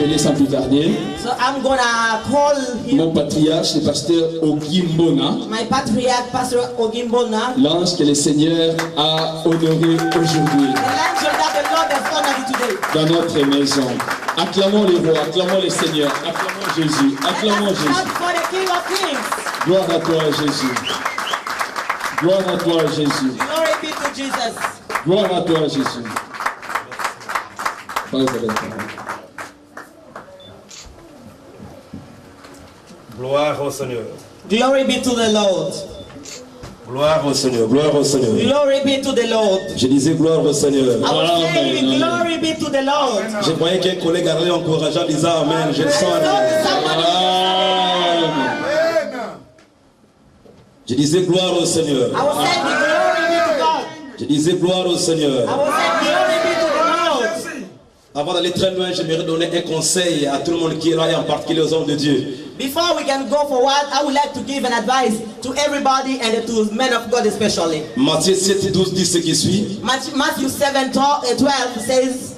l'appeler sans plus tarder. So I'm gonna call him. Mon patriarche, le pasteur Ogimbona. My patriarch, Pastor Ogimbona. L'ange que le Seigneur a honoré aujourd'hui. The angel that the Lord has honored today. Dans notre maison. Acclamons le roi, acclamons le Seigneur, acclamons Jésus, acclamons Jésus. For the King of Kings. Gloire à toi Jésus. Gloire à toi Jésus. Glory be to Jesus. Gloire à toi Jésus. Gloire au Seigneur. Glory be to the Lord. Gloire au Seigneur. Gloire au Seigneur. Glory be to the Lord. Je disais gloire au Seigneur. I was saying glory be to the Lord. Je croyais qu'un collègue allait encourager en disant Amen. Je le sens. Je disais gloire au Seigneur. I was saying glory be to God. Je disais gloire au Seigneur. I was saying glory be to the Lord. Avant d'aller très loin, j'aimerais donner un conseil à tout le monde qui est là et en particulier aux hommes de Dieu. Before we can go forward, I would like to give an advice to everybody and to men of God especially. Matthieu 7, 12 dit ce qui suit. Matthew 7, 12 says,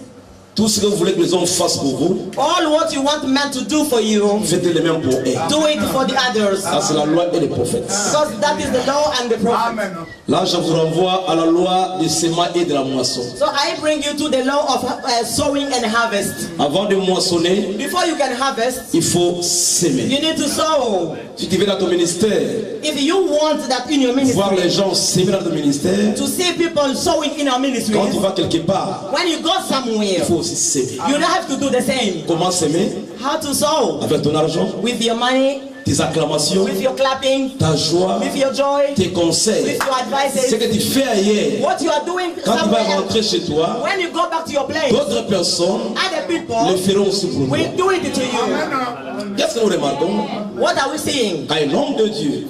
Tout ce que vous voulez que les hommes fassent pour vous, all what you want men to do for you, faites le même pour eux. do it for the others. Ça, c'est la loi et les prophètes. Because that is the law and the prophet. Là, je vous renvoie à la loi des semences et de la moisson. So I bring you to the law of sowing and harvest. Avant de moissonner, Before you can harvest, il faut s'aimer. you need to sow. Si tu veux dans ton ministère, If you want that in your voir les ministry, gens s'aimer dans ton ministère, to see people sowing in our ministry, quand tu vas quelque part, when you go il somewhere, faut aussi s'aimer. you don't have to do the same. Comment s'aimer? How to sow? Avec ton argent, With your money, tes acclamations, with your clapping, ta joie, with your joy, tes conseils. with your Ce advices, que tu fais ailleurs, what you are doing quand tu vas somewhere else. rentrer chez toi, When you go back to your place, d'autres personnes other le people feront aussi pour toi. will do it to you. Qu'est-ce que nous remarquons? What are we seeing? Quand un homme de Dieu,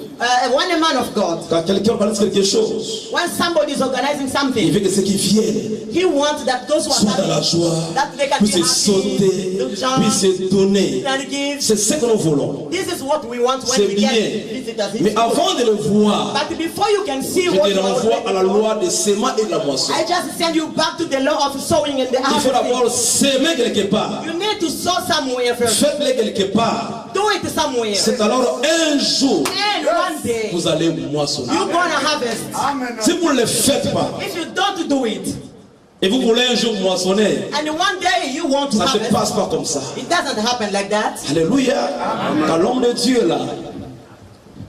When a man of God, quand quelqu'un organise quelque chose, when somebody is organizing il something, veut que ceux qui viennent he wants that those who are soient dans la coming, joie, that they can puissent be sauter, happy, jump, puissent donner. and give. C'est ce que nous voulons. This is what we want when C'est we bien. get visitors. Mais avant de le voir, But before you can see je what te you renvoie à la are, loi des semences et de la moisson. I just send you back to the law of sowing and the Il faut harvesting. d'abord s'aimer quelque part. You need to sow somewhere first. Faites-le quelque part. Do it somewhere. C'est alors un jour, And one day, vous allez moissonner. you're gonna harvest. Si vous ne le faites pas, If you don't do it, et vous voulez un jour moissonner, and one day you want to ça ne se harvest, passe pas comme ça. it doesn't happen like that. Alléluia. Quand l'homme de Dieu est là,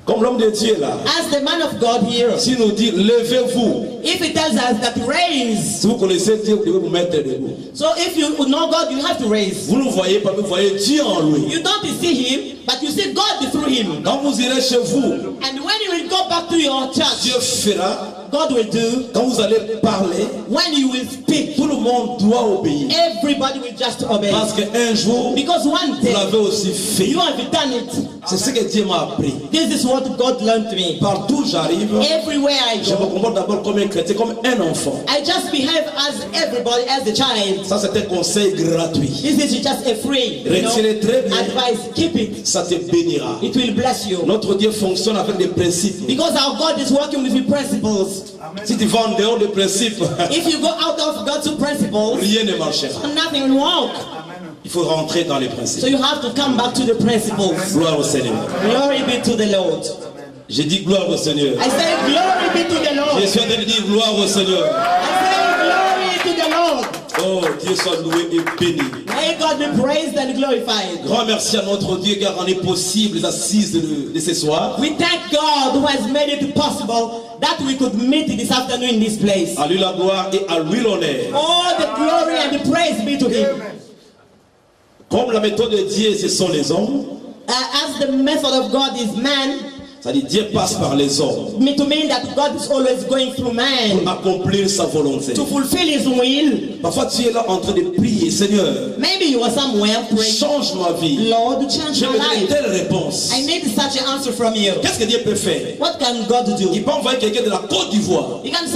comme l'homme de Dieu est là, As the man of God here, s'il nous dit levez-vous, if he tells us that raise, si vous connaissez Dieu, vous devez vous mettre debout. so if you know God, you have to raise. Vous ne voyez pas, mais vous voyez Dieu en lui. You don't see him, but you see God through him. Quand vous irez chez vous, And when you will go back to your church, Dieu fera. God will do. Quand vous allez parler, When you will speak, tout le monde doit obéir. everybody will just obey. Parce qu'un jour, Because one vous day, l'avez aussi fait. you have done it. C'est ce que Dieu m'a appris. This is what God learned me. Partout où j'arrive, Everywhere I je me go, comporte d'abord comme un chrétien, comme un enfant. I just behave as everybody, as a child. Ça, c'est un conseil gratuit. This is just a free, Retirez très bien. advice. Keep it. Ça te bénira. It will bless you. Notre Dieu fonctionne avec des principes. Because our God is working with the principles. Si tu vas en dehors des principes, If you go out of God's principles, rien ne marchera. nothing will work. Il faut rentrer dans les So principes. you have to come back to the principles. Gloire au Seigneur. Glory be to the Lord. J'ai dit gloire au Seigneur. I say glory be to the Lord. Je suis en train de dire gloire au Seigneur. I say glory to the Lord. Oh, Dieu soit loué et béni. May God be praised and glorified. Grand merci à notre Dieu car on est possible les assises de ce soir. We thank God who has made it possible that we could meet this afternoon in this place. À lui la gloire et à lui l'honneur. All the glory and the praise be to Him. Comme la méthode de Dieu, ce sont les hommes. As the method of God is man, C'est-à-dire Dieu passe par les hommes to mean that God is always going through man pour accomplir sa volonté. to fulfill His will. Parfois tu es là en train de prier, Seigneur, Maybe you are somewhere praying, change ma vie. Lord, change Je my veux une life. telle réponse. I need such an answer from you. Qu'est-ce que Dieu peut faire? What can God do? Il peut envoyer quelqu'un de la Côte d'Ivoire. You can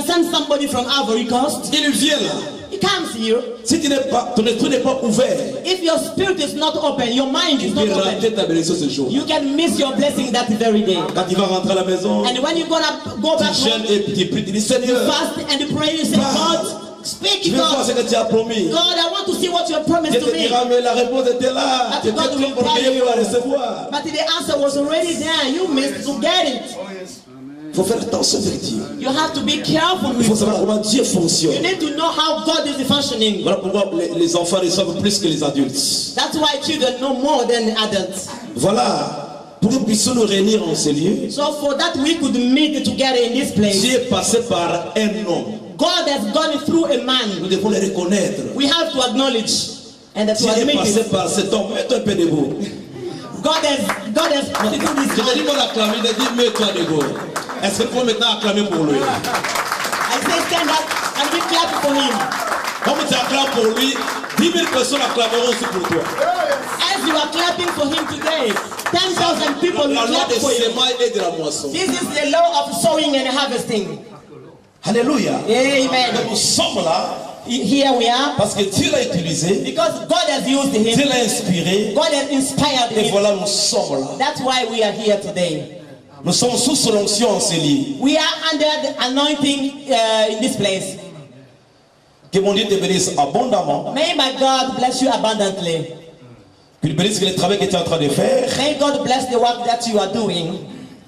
send somebody from Ivory Coast. Il vient là. He comes here. Si tu n'es pas, ton esprit n'est pas ouvert, If your spirit is not open, your mind tu is not peux rater open, ta bénédiction ce jour. you can miss your blessing that very day. Quand tu vas rentrer à la maison, And when you're gonna go tu back jeûnes home, et tu pries, tu dis you Seigneur, fast and pray, you say, God, Speak, Je veux voir ce God. que tu as promis. God, I want to see what you have promised Je to te me. dirai, mais la réponse était là. That Tu étais God trop will tell orgueilleux pour la you. recevoir. But the answer was already there. You missed to get it. Il faut faire attention avec Dieu. You have to be careful Il faut with savoir God. comment Dieu You fonctionne. need to know how God is functioning. Voilà pourquoi les enfants reçoivent plus que les adultes. That's why children know more than adults. Voilà. Pour que nous puissions nous réunir en ces lieux, So for that we could meet together in this place. Dieu est passé par un homme. God has gone through a Nous man. devons le reconnaître. We have to acknowledge and to Dieu est admit passé it. par cet homme. Mets-toi un peu debout. God has gone through Je this te dis man. qu'on acclame, il a dit mets-toi debout. Est-ce qu'il faut maintenant acclamer pour lui? I say stand up and we clap for him. Comme tu acclames pour lui, 10 000 personnes acclameront aussi pour toi. As you are clapping for him today, 10,000 people will La loi clap des for you. semailles et de la moisson. This is the law of sowing and harvesting. Alléluia. Amen. Nous sommes là Here we are parce que Dieu l'a utilisé, because God has used Dieu him. l'a inspiré, God has inspired et him. voilà, nous sommes là. That's why we are here today. Nous sommes sous son onction en ces lieux. We are under the anointing in this place. Que mon Dieu te bénisse abondamment, May my God bless you abundantly. qu'il bénisse le travail que tu es en train de faire, May God bless the work that you are doing.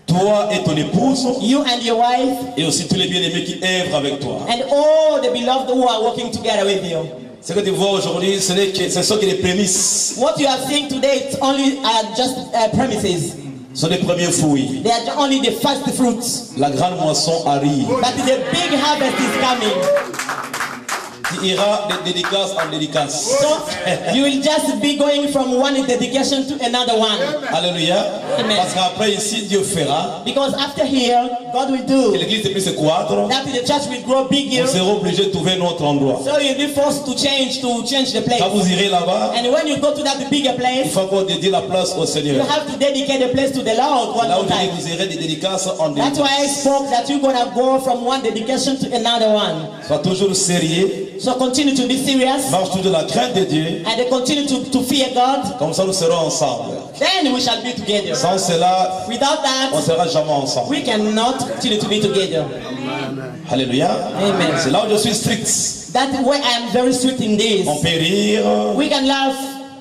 toi et ton épouse, You and your wife et aussi tous les bien-aimés qui œuvrent avec toi. and all the beloved who are working together with you. Ce que tu vois aujourd'hui, ce sont que les prémices, What you are seeing today is only just premises. ce sont les premiers fruits. They are only the first fruits. La grande moisson arrive. But the big harvest is coming. Tu iras de dédicace en dédicace. So you will just be going from one dedication to another one. Alléluia. Amen. Parce qu'après ici, Dieu fera Because after here, God will que do l'église puisse se croître. that the church will grow bigger. Nous serons obligés de trouver un autre endroit. So you'll be forced to change the place. Quand vous irez là-bas, And when you go to that bigger il place, faut encore dédier la place au you Seigneur. have to dedicate the place to the Lord one Là more où time. vous irez des dédicaces en That's why I dédicace. spoke that you're gonna go from one dedication to another one. Sois toujours sérieux. So continue to be serious Marche toujours dans la crainte de Dieu. and continue to fear God. Comme ça, nous serons ensemble. Then we shall be together. Sans cela, Without on ne that, sera jamais ensemble. we cannot continue to be together. Alléluia. Amen. C'est là où je suis strict. That's why I am very strict in this. On peut rire, We can laugh,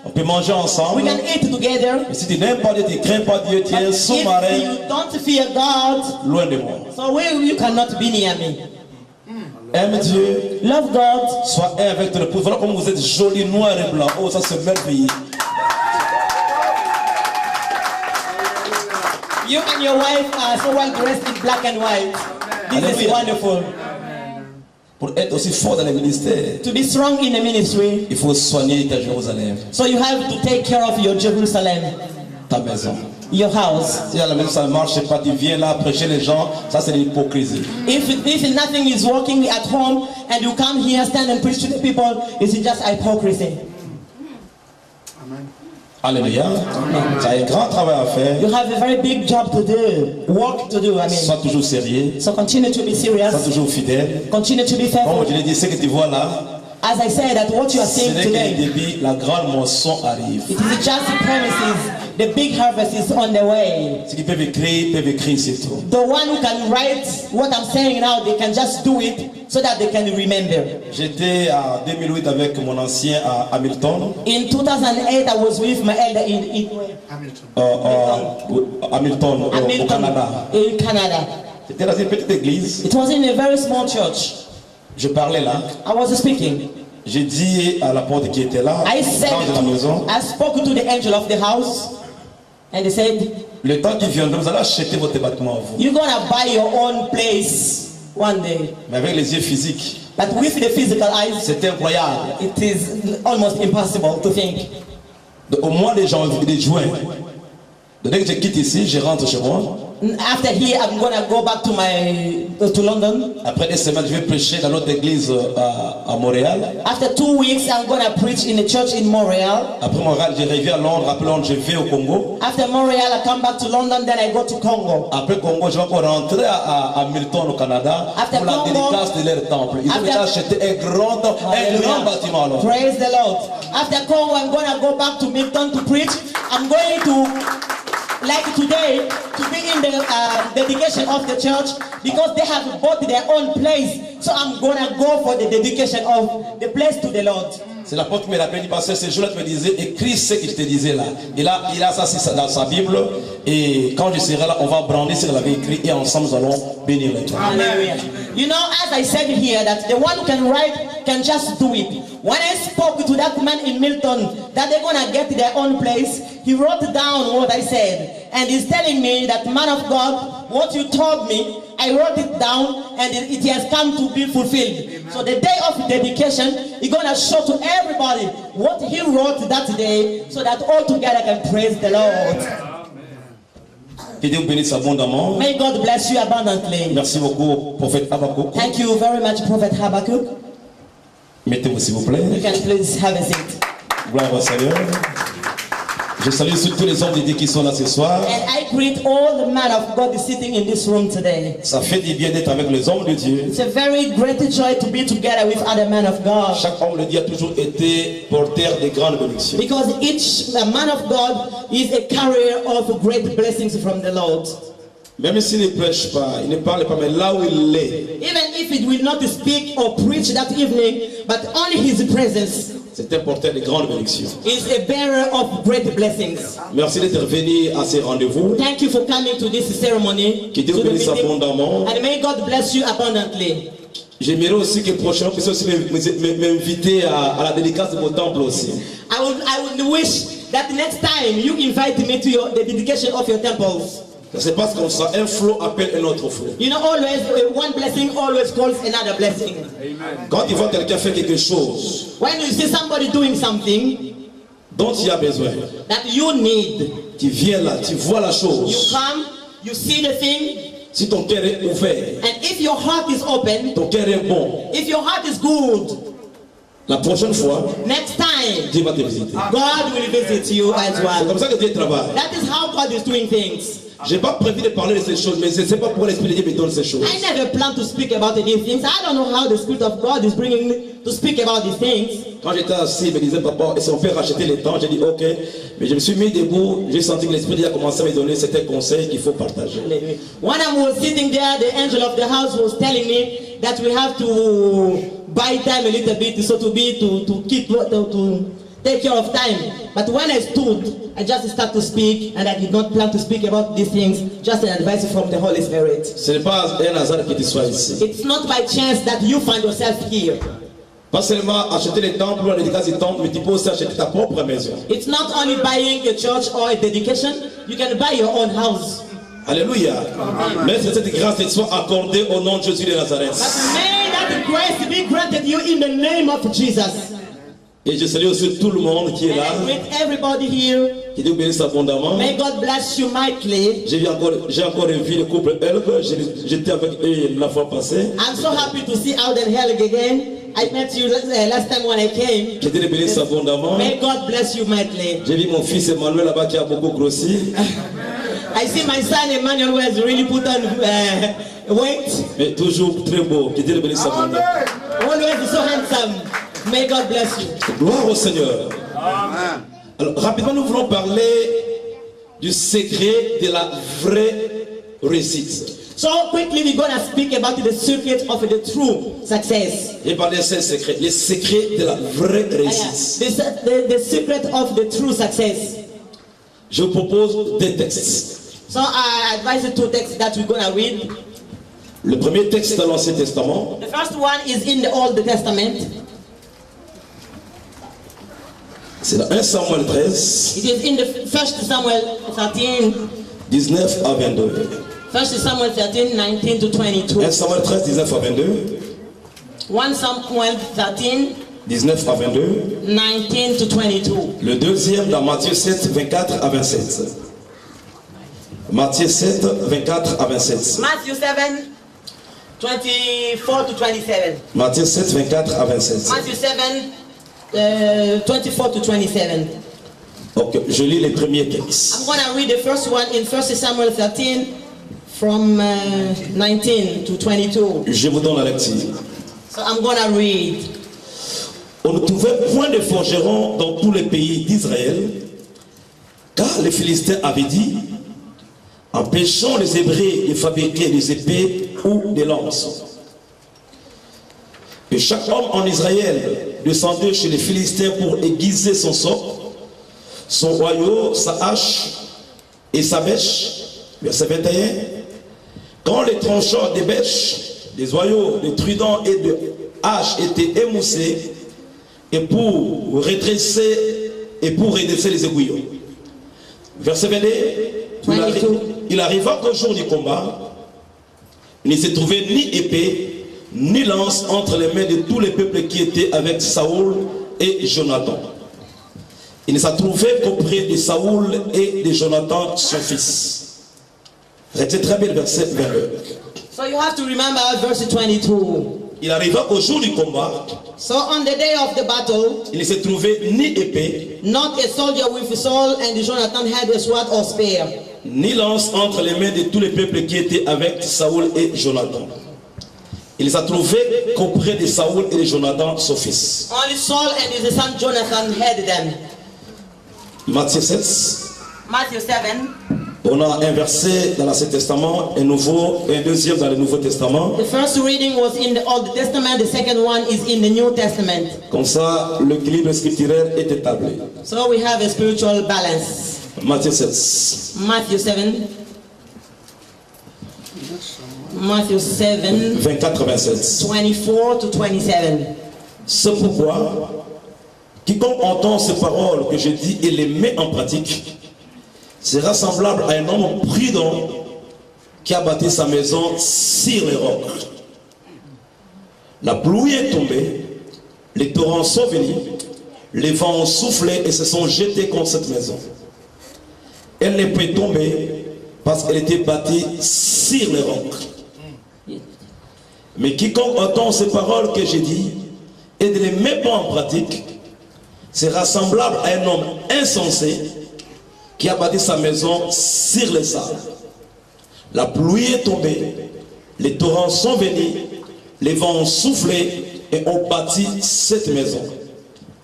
on peut manger we ensemble. can eat together. Mais si tu n'aimes pas Dieu, tu ne crains pas Dieu, tu es un If sous-marin, you don't fear God, loin de moi. so you cannot be near me. Aime Dieu, Love God. sois un avec ton épouse. Voilà comme vous êtes jolis, noirs et blancs. Oh, ça c'est merveilleux. You and your wife are so well dressed in black and white. This is Hallelujah. wonderful. Pour être aussi fort dans le ministère, To be strong in the ministry, il faut soigner ta Jérusalem, so you have to take care of your Jerusalem, ta maison. your house. Si à la maison ça ne marche pas, tu viens là prêcher les gens, ça c'est de l'hypocrisie. If nothing is working at home and you come here, stand and preach to the people, it's just hypocrisy. Alléluia. Tu as un grand travail à faire. You have a very big job to do, work to do, I mean. Sois toujours sérieux, So continue to be serious, sois toujours fidèle. continue to be Comme faithful. je l'ai dit, ce que tu vois là, As I said, that what you are ce seeing n'est que le today, début, la grande moisson arrive. it is just the premises. The big harvest is on the way. Ceux qui peuvent écrire c'est tout. The one who can write what I'm saying now, they can just do it so that they can remember. J'étais en 2008 avec mon ancien à Hamilton, In 2008, I was with my elder in Hamilton au Canada. in Canada. J'étais dans une petite église, It was in a very small church. je parlais là, I was speaking. j'ai dit à la porte qui était là, I said, dans de la maison, I spoke to the angel of the house, and they said, le temps qui viendra, vous allez acheter votre bâtiment à vous. "You're gonna buy your own place one day." Mais avec les yeux physiques, But with the physical eyes, c'est incroyable. it is almost impossible to think. Au mois de janvier, de juin, dès que je quitte ici, je rentre chez moi. After here, I'm gonna go back to London. Après des semaines, je vais prêcher dans notre église à Montréal. After 2 weeks, I'm gonna preach in a church in Montreal. Après Montréal, je reviens à Londres. Après Londres, je vais au Congo. After Montreal, I come back to London. Then I go to Congo. Après Congo, je vais encore rentrer à Hamilton au Canada After pour la Congo, dédicace de leur temple. Ils ont after- déjà acheté un grand bâtiment alors. Praise the Lord. After Congo, I'm gonna go back to Milton to preach. I'm going to like today to be in the dedication of the church because they have bought their own place. So I'm gonna go for the dedication of the place to the Lord. C'est l'apôtre qui me rappelle, dit, pasteur, ce jour-là, tu me disais, écris ce que je te disais là. Et là, il a ça dans sa Bible. Et quand je serai là, on va brandir ce qu'il avait écrit et ensemble, nous allons bénir les toi. Hallelujah. You know, as I said here, that the one who can write can just do it. When I spoke to that man in Milton that they're gonna get their own place, he wrote down what I said. And he's telling me that, man of God, what you told me, I wrote it down and it has come to be fulfilled. Amen. So the day of dedication, he's gonna show to everybody what he wrote that day so that all together can praise the Lord. Que Dieu vous bénisse abondamment. May God bless you abundantly. Merci beaucoup, prophète Habakkuk. Thank you very much, Prophet Habakkuk. Mettez-vous s'il vous plaît. You can please have a seat. Gloire au Seigneur. Je salue tous les hommes de Dieu qui sont là ce soir. And I greet all the men of God sitting in this room today. Ça fait du bien d'être avec les hommes de Dieu. It's a very great joy to be together with other men of God. Chaque homme de Dieu a toujours été porteur de grandes bénédictions. Because each man of God is a carrier of great blessings from the Lord. Même s'il ne prêche pas, il ne parle pas, mais là où il est, Even if it will not speak or preach that evening, but only his presence c'est un porteur de grandes bénédictions. is a bearer of great blessings. Merci d'être venu à ces rendez-vous. Thank you for coming to this ceremony. Que Dieu vous bénisse abondamment. And may God bless you abundantly. J'aimerais aussi que prochainement puisse aussi m'inviter à la dédicace de vos temples aussi. I would wish that next time you invite me to the dedication of your temples. Ça se passe comme ça, un flot appelle un autre flot. You know, always one blessing always calls another blessing. Quand tu vois quelqu'un faire quelque chose When you see somebody doing something dont tu as besoin, that you need, tu viens là, tu vois la you chose. come, you see the thing, Si ton cœur est ouvert, and if your heart is open, ton cœur est bon, if your heart is good, la prochaine fois, next time Dieu va te visiter. God will visit you as C'est well. comme ça que Dieu travaille. That is how God is doing things. Je n'ai pas prévu de parler de ces choses, mais je ne sais pas pourquoi l'Esprit de Dieu me donne ces choses. I never plan to speak about these things. I don't know how the Spirit of God is bringing me to speak about these things. Quand j'étais assis, il me disait, papa, est-ce qu'on peut racheter les temps? J'ai dit, ok. Mais je me suis mis debout, j'ai senti que l'Esprit de Dieu a commencé à me donner certains conseils qu'il faut partager. When I was sitting there, the angel of the house was telling me that we have to buy time a little bit, so to take care of time. But when I stood, I just started to speak, and I did not plan to speak about these things, just an advice from the Holy Spirit. Ce n'est pas un hasard que tu sois ici. It's not by chance that you find yourself here. Pas seulement acheter les temples ou la dédicace des temples, mais tu peux aussi acheter ta propre maison. It's not only buying a church or a dedication, you can buy your own house. Alléluia. Mais cette grâce te soit accordée au nom de Jésus de Nazareth. But may that grace be granted you in the name of Jesus. Et je salue aussi tout le monde qui est And là. I greet everybody here. Que Dieu bénisse abondamment. May God bless you mightily. J'ai encore vu le couple Elg. J'étais avec eux la fois passée. I'm so happy to see Alden Helg again. I met you last time when I came. Que Dieu bénisse abondamment. May God bless you mightily. J'ai vu mon fils Emmanuel là-bas qui a beaucoup grossi. I see my son Emmanuel who has really put on weight. Mais toujours très beau. Que Dieu bénisse abondamment. Always so handsome. May God bless you. Gloire au Seigneur. Amen. Alors, rapidement, nous voulons parler du secret de la vraie réussite. So quickly we're going to speak about the secret of the true success. Et parler de ce secret, les secrets de la vraie réussite. The secret of the true success. Je vous propose deux textes. So I advise you two texts that we're going to read. Le premier texte dans l'Ancien Testament, The first one is in the Old Testament. c'est dans 1 Samuel 13, It is in the 1 Samuel 13, 19 à 22. 1 Samuel 13, 19 to 22. 1 Samuel 13, 19 à 22. 1 Samuel 13, 19 à 22. 19 to 22. Le deuxième dans Matthieu 7, 24 à 27. Matthieu 7, 24 à 27. Matthew 7, 24 to 27. Matthieu 7, 24 à 27. Matthew 7, 24 to 27. Ok, je lis les premiers textes. I'm going to read the first one in 1 Samuel 13 from 19 to 22. Je vous donne la lecture. So I'm going to read. On ne trouvait point de forgerons dans tous les pays d'Israël, car les Philistins avaient dit, empêchant les Hébreux de fabriquer des épées ou des lances. Et chaque homme en Israël descendait chez les Philistins pour aiguiser son sort, son royaume, sa hache et sa bêche. Verset 21. Quand les tranchants des bêches, des oyaux, des tridents et de haches étaient émoussés, et pour redresser les aiguillons. Verset 22. Il arriva qu'au jour du combat, il ne se trouvait ni épée, ni lance entre les mains de tous les peuples qui étaient avec Saoul et Jonathan. Il ne s'est trouvé qu'auprès de Saoul et de Jonathan, son fils. C'est très bien le verset 22. So you have to remember verse 22. Il arriva qu'au jour du combat, So on the day of the battle, il ne se trouvait ni épée, not a soldier with Saul and Jonathan had a sword or spear, ni lance entre les mains de tous les peuples qui étaient avec Saoul et Jonathan. Il ne s'est trouvé qu'auprès de Saoul et de Jonathan, son fils. Only Saul and his son Jonathan had them. Matthieu 7. Matthew 7. On a un verset dans l'Ancien Testament, un deuxième dans le Nouveau Testament. The first reading was in the Old Testament, the second one is in the New Testament. Comme ça, l'équilibre scripturaire est établi. So we have a spiritual balance. Matthieu 7. Matthew 7. Matthew 7. 24-27. 24 to 27. C'est pourquoi, quiconque entend ces paroles que je dis et les met en pratique, sera semblable à un homme prudent qui a bâti sa maison sur les rocs. La pluie est tombée, les torrents sont venus, les vents ont soufflé et se sont jetés contre cette maison. Elle ne peut tomber parce qu'elle était bâtie sur les rocs. Mais quiconque entend ces paroles que j'ai dit et ne les met pas en pratique sera semblable à un homme insensé qui a bâti sa maison sur les sables. La pluie est tombée, les torrents sont venus, les vents ont soufflé et ont bâti cette maison.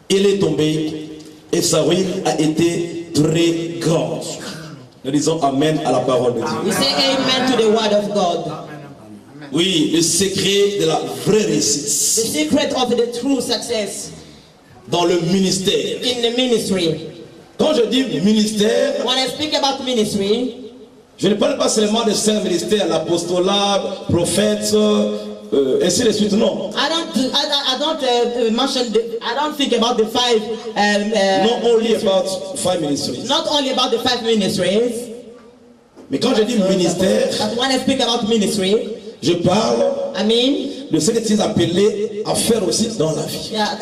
Elle est tombée et sa ruine a été très grande. Nous disons Amen à la parole de Dieu. We say amen to the word of God. Oui, le secret de la vraie The réussite secret of the true success dans le ministère. in the ministry. Quand je dis ministère, When I speak about ministry, je ne parle pas seulement de cinq ministères, l'apostolat, prophète, ainsi de suite, non. I don't think about the five. Not only about five ministries. Not only about the five ministries, Mais quand je dis ministère, but when I speak about ministry, je parle I mean, de ce que tu es appelé à faire aussi dans la vie. yeah,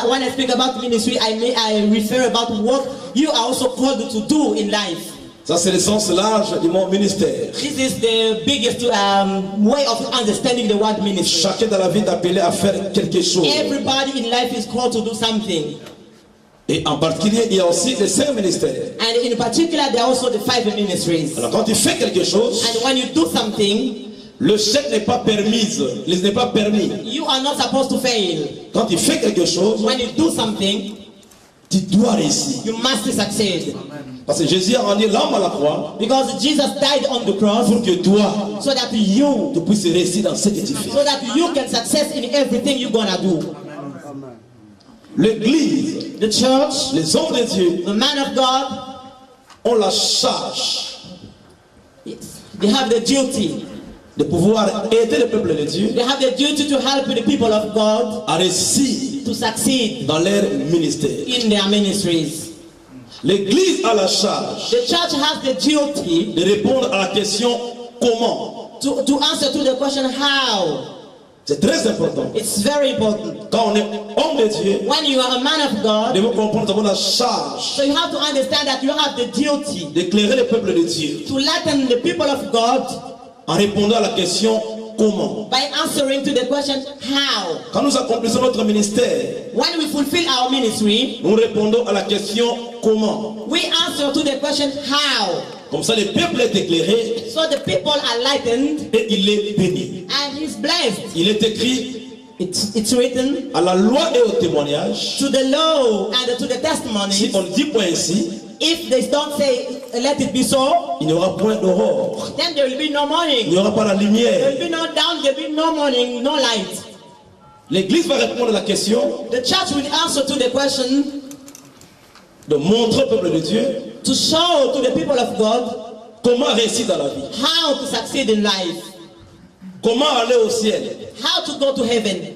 when I speak about ministry, I refer about what you are also called to do in life. Ça, c'est le sens large du mot ministère. This is the biggest way of understanding the word ministry. Chacun dans la vie est appelé à faire quelque chose. Everybody in life is called to do something. Et en particulier, il y a aussi les cinq ministères. And in particular, there are also the five ministries. Alors, quand tu fais quelque chose, And when you do something, le chèque n'est pas permis. Il n'est pas permis. you are not supposed to fail. Quand tu fais quelque chose, When you do something, tu dois réussir. you must succeed. Parce que Jésus a rendu l'âme à la croix Because Jesus died on the cross pour que toi, so that you tu puisses réussir dans ce que tu fais. so that you can success in everything you're gonna do. L'église, The church, les hommes de Dieu the man of God, ont la charge yes, they have the duty. de pouvoir aider le peuple de Dieu They have the duty to help the people of God à réussir to succeed dans leur ministère. in their ministries. L'église a la charge The church has the duty de répondre à la question comment. to answer to the question how. C'est très important. It's very important. Quand on est homme de Dieu, When you are a man of nous God, devons comprendre que nous avons la charge so you have to understand that you have the duty d'éclairer le peuple de Dieu to lighten the people of God en répondant à la question comment. by answering to the question how. Quand nous accomplissons notre ministère, When we fulfill our ministry, nous répondons à la question comment. we answer to the question how. Comme ça, le peuple est éclairé So the people are lightened et il est béni. and he's blessed. Il est écrit It's written à la loi et au témoignage. to the law and to the Si testimony. on ne dit pas ainsi, If they don't say, let it be so, il n'y aura point d'aurore. then there will be no Il morning. n'y aura pas la There lumière. will be no dawn, there will be no morning, no light. L'Église va répondre à la question The church will answer to the question de montrer au peuple de Dieu to show to the people of God comment réussir dans la vie, how to succeed in life, comment aller au ciel, how to go to heaven,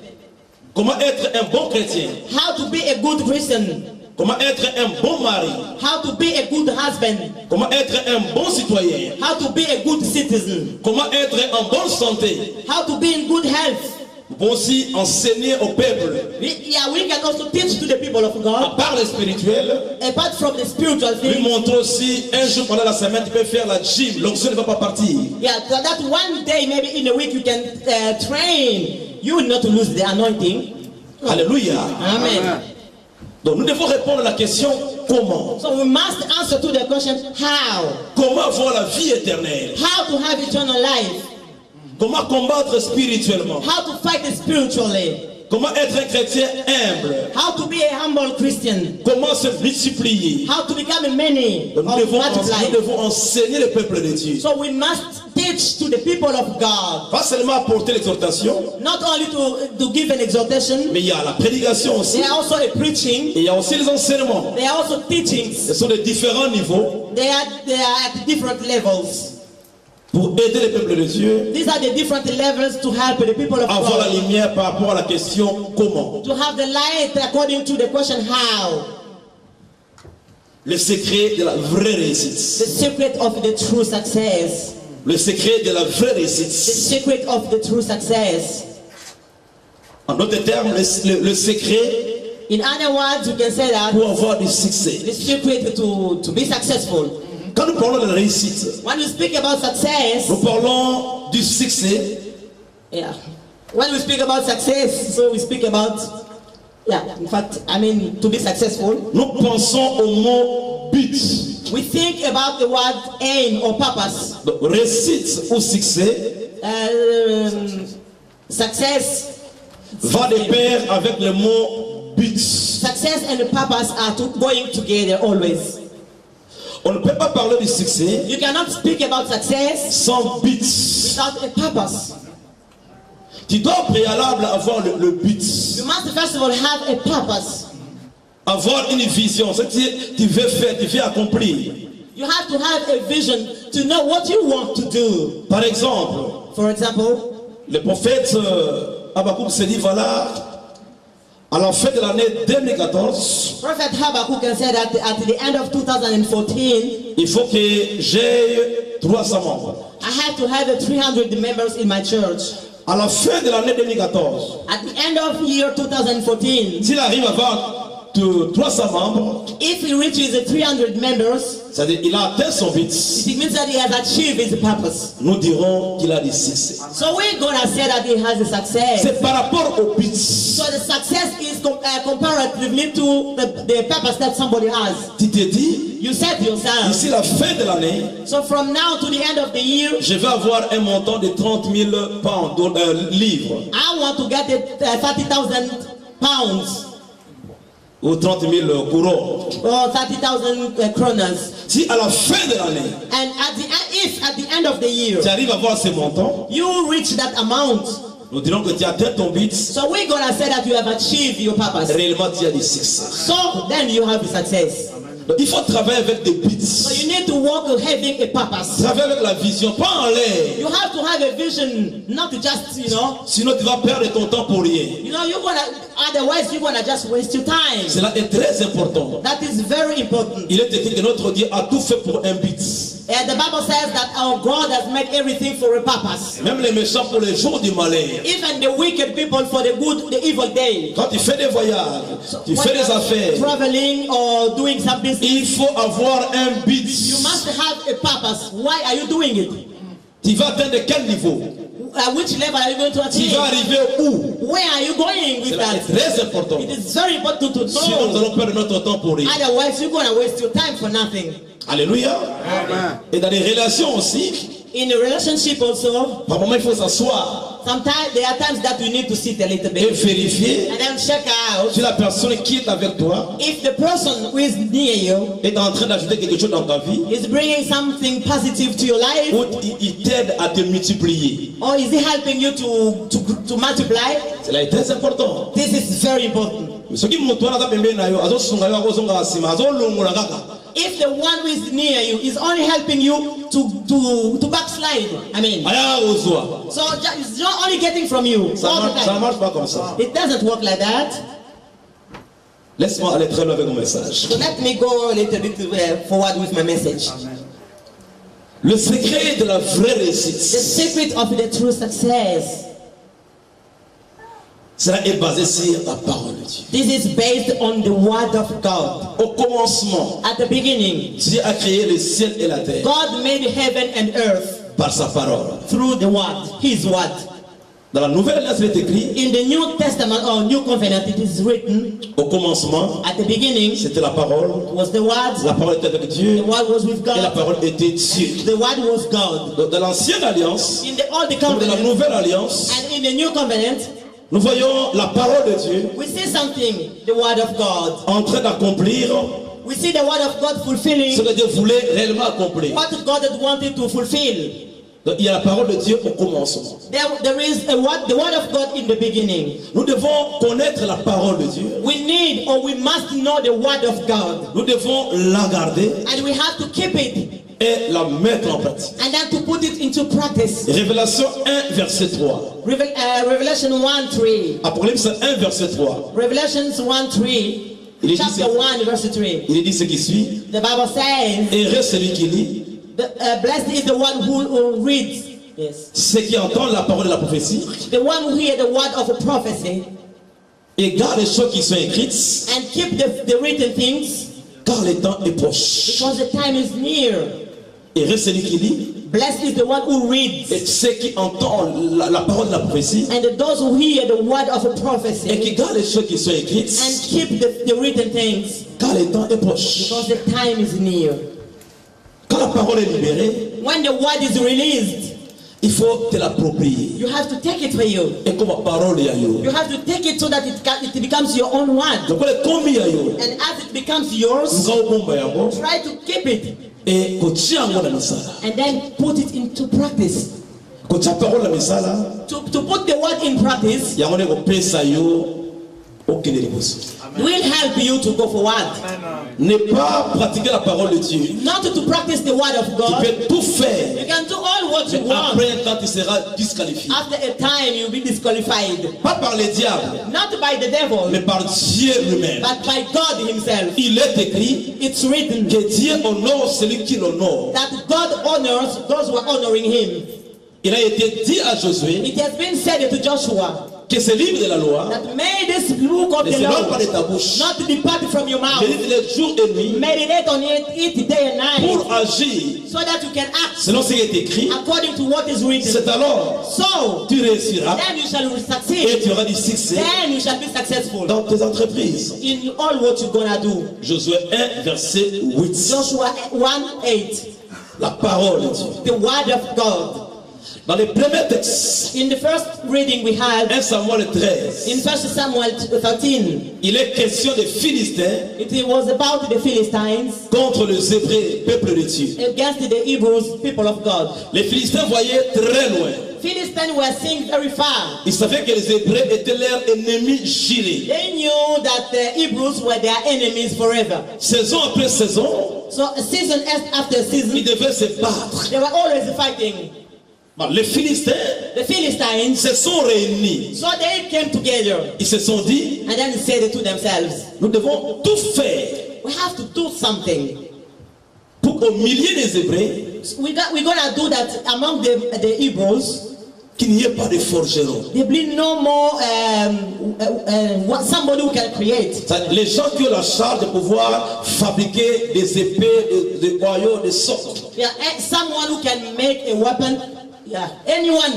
comment être un bon chrétien, how to be a good Christian, comment être un bon mari, how to be a good husband, comment être un bon citoyen, how to be a good citizen, comment être en bonne santé. how to be in good health. Nous pouvons aussi enseigner au peuple, We can also teach to the people of à God, part le spirituel, apart from the spiritual lui thing. montrer aussi un jour pendant la semaine, tu peux faire la gym, l'onction ne va pas partir. Yeah, so that one day, maybe in a week, you can train. You will not lose the anointing. Alléluia. Amen. Donc nous devons répondre à la question comment. So we must answer to the question, how? Comment avoir la vie éternelle? How to have eternal life? Comment combattre spirituellement? How to fight spiritually? Comment être un chrétien humble? How to be a humble Christian? Comment se multiplier? How to become many Donc, or nous multiply? devons enseigner le peuple de Dieu. So we must teach to the people of God, Pas seulement apporter l'exhortation, not only to give an exhortation. mais il y a la prédication aussi. They are also a preaching. Et il y a aussi les enseignements. They are also teachings. Ce sont de différents niveaux They are at different levels. pour aider le peuple de Dieu These are the different levels to help the people of à avoir la God lumière par rapport à la question comment. to have the light according to the question how. Le secret de la vraie The réussite. secret of the true success. Le secret de la vraie The réussite. secret of the true success. En d'autres termes, le secret In other words, you can say that pour avoir du succès. the secret to be successful. Quand nous parlons de la réussite, When we speak about success, nous parlons du succès yeah. When we speak about success, so we speak about, yeah, in fact, I mean, to be successful. nous pensons au mot but. We think about the word aim or purpose. Donc, réussite ou succès Success, va de pair avec le mot but. success and purpose are going together always. On ne peut pas parler du succès You cannot speak about success sans but. without a purpose. Tu dois au préalable avoir le but, You must first of all have a purpose. avoir une vision, ce que tu veux faire, tu veux accomplir. You have to have a vision to know what you want to do. Par exemple, For example, le prophète Habakkuk se dit voilà, à la fin de l'année 2014, Prophet Habakkuk said that at the end of 2014, il faut que j'aie 300 membres. I have to have 300 members in my church. À la fin de l'année 2014, At the end of year 2014, s'il arrive à avoir 300 membres, if he reaches 300 members, c'est-à-dire il a atteint son but, it means that he has achieved his purpose. nous dirons qu'il a du succès. So we're gonna say that he has a success. C'est par rapport au but. So the success is comparatively to the purpose that somebody has. Tu te dis, You said to yourself, ici la fin de l'année, so from now to the end of the year, je vais avoir un montant de 30 000 pounds, livres, I want to get 30,000 pounds ou 30 000 couronnes. or 30,000 kronas. Si à la fin de l'année, And if at the end of the year, tu arrives à avoir ce montant, you reach that amount, nous dirons que tu as atteint ton but, so we're gonna say that you have achieved your purpose. réellement tu as du succès. So then you have a success. Donc, il faut travailler avec des buts. So you need to work having a purpose. Travailler avec la vision, pas en l'air. You have to have a vision, not just, Sinon tu vas perdre ton temps pour rien. otherwise you're gonna just waste your time. Cela est très important. That is very important. Il est écrit que notre Dieu a tout fait pour un but. And the Bible says that our God has made everything for a purpose. Même les méchants pour les jours du malheur. Even the wicked people for the evil day. Quand tu fais des voyages, tu When fais des you're affaires, traveling or doing some business, il faut avoir un but. you must have a purpose. Why are you doing it? Tu vas atteindre quel niveau? At which level are you going to Tu achieve? vas arriver où? Where are you going with Cela est that? très important. It is very important to Sinon, nous know. allons perdre notre temps pour rien. Otherwise, you're going to waste your time for nothing. Alléluia. Et dans les relations aussi, In a relationship also, par moment il faut s'asseoir sometimes there are times that we need to sit a little et bit vérifier and then check out si la personne qui est avec toi if the person who is near you est en train d'ajouter quelque chose dans ta vie is bringing something positive to your life, ou il t'aide à te multiplier. or is he helping you to multiply. Cela est très important. This is very important. Ce qui me tourne à pembeni na yo azosunga yo akozonga asima azolongola kaka. If the one who is near you is only helping you to backslide, I mean, Aya ozwa. so it's not only getting from you all the Ça time. marche pas comme ça. It doesn't work like that. Laisse-moi aller très loin avec mon message. So let me go a little bit forward with my message. Le secret de la vraie The réussite, secret of the true success. cela est basé sur la parole de Dieu. This is based on the word of God. Au commencement, At the beginning, Dieu a créé le ciel et la terre God made heaven and earth par sa parole. through the word, His word. Dans la Nouvelle Alliance, il est écrit, In the New Testament or New Covenant, it is written, au commencement, at the beginning c'était la parole. was the word, La parole était avec the Dieu word was with et la God, parole était Dieu. the word was God. Donc, dans l'Ancienne Alliance, In the Old comme dans la Covenant Nouvelle Alliance, and in the New Covenant, nous voyons la parole de Dieu we see something, the word of God. en train d'accomplir We see the word of God fulfilling ce que Dieu voulait réellement accomplir. what God had wanted to fulfill. Donc, il y a la parole de Dieu au commencement. There is the word of God in the beginning. Nous devons connaître la parole de Dieu. We need or we must know the word of God. Nous devons la garder And we have to keep it et la mettre en pratique. and then to put it into practice. Révélation 1, verset 3. Revelation 1:3. Apocalypse 1, verset 3. Revelations 1:3. Il est dit Chapter 1, verse 3. Il est dit ce qui suit. The Bible says, Heureux celui qui lit, blessed is the one who reads. Yes. ceux qui entendent la parole de la prophétie The one who hears the word of a prophecy et garde les choses qui sont écrites, and keep the written things, car le temps est proche. because the time is near. Heureux celui qui lit Blessed is the one who et reads ceux qui entendent la parole de la prophétie and those who hear the word of a et qui prophecy gardent les choses qui sont écrites, and keep the written things, car le temps est proche. because the time is near. Quand la parole est libérée, When the word is released, il faut te l'approprier. you have to take it for you. Et comme la parole est à yo. You have to take it so that it becomes your own word. Donc, elle est combien à yo. And as it becomes yours, Nous avons bon yango try to keep it et kotia yango na misala. and then put it into practice. Kotia parole na misala, To put the word in practice yango ne kopesa yo okende liboso. will help you to go forward. Ne pas pratiquer la parole de Dieu. Not to practice the word of Tu God. peux tout faire, You can do all what you mais want. après un temps tu seras disqualifié. After a time, you'll be disqualified. Pas par les diables, Not by the devil, mais par Dieu lui-même. but by God Himself. Il est écrit It's written que Dieu honore celui qui l'honore. that God honors those who are honoring Him. Il a été dit à Josué It has been said to Joshua que ce livre de la loi that may this book of ne the s'éloigne pas law de ta bouche. not depart from your mouth. Médite les jours et nuits Meditate on it day and night pour agir so that you can act selon ce qui est écrit. according to what is written. C'est alors So, tu réussiras then you shall et succeed. tu auras du succès Then you shall be successful dans tes entreprises. in all what you're gonna do. Josué 1, verset 8. Joshua 1:8. La parole de Dieu. The word of God. Dans les premiers textes, In the first reading we had 1 Samuel 13, in 1 Samuel 13, il est question des Philistins it was about the Philistines contre les Hébreux, peuple de Dieu. against the Hebrews, people of God. Les Philistins voyaient très loin. Philistines were seeing very far. Ils savaient que les Hébreux étaient leurs ennemis jurés. They knew that the Hebrews were their enemies forever. Saison après saison, So a season after season, ils devaient se battre. they were always fighting. Les Philistins The Philistines, se sont réunis. so they came together Ils se sont dit, and then said to themselves, nous devons tout faire we have to do something. pour qu'au milieu des Hébreux, We're gonna do that among the Hebrews. qu'il n'y ait pas de forgerons. There be no more somebody who can create. Les gens qui ont la charge de pouvoir fabriquer des épées, des boyaux, des sortes. Yeah, someone who can make a weapon. Yeah, anyone.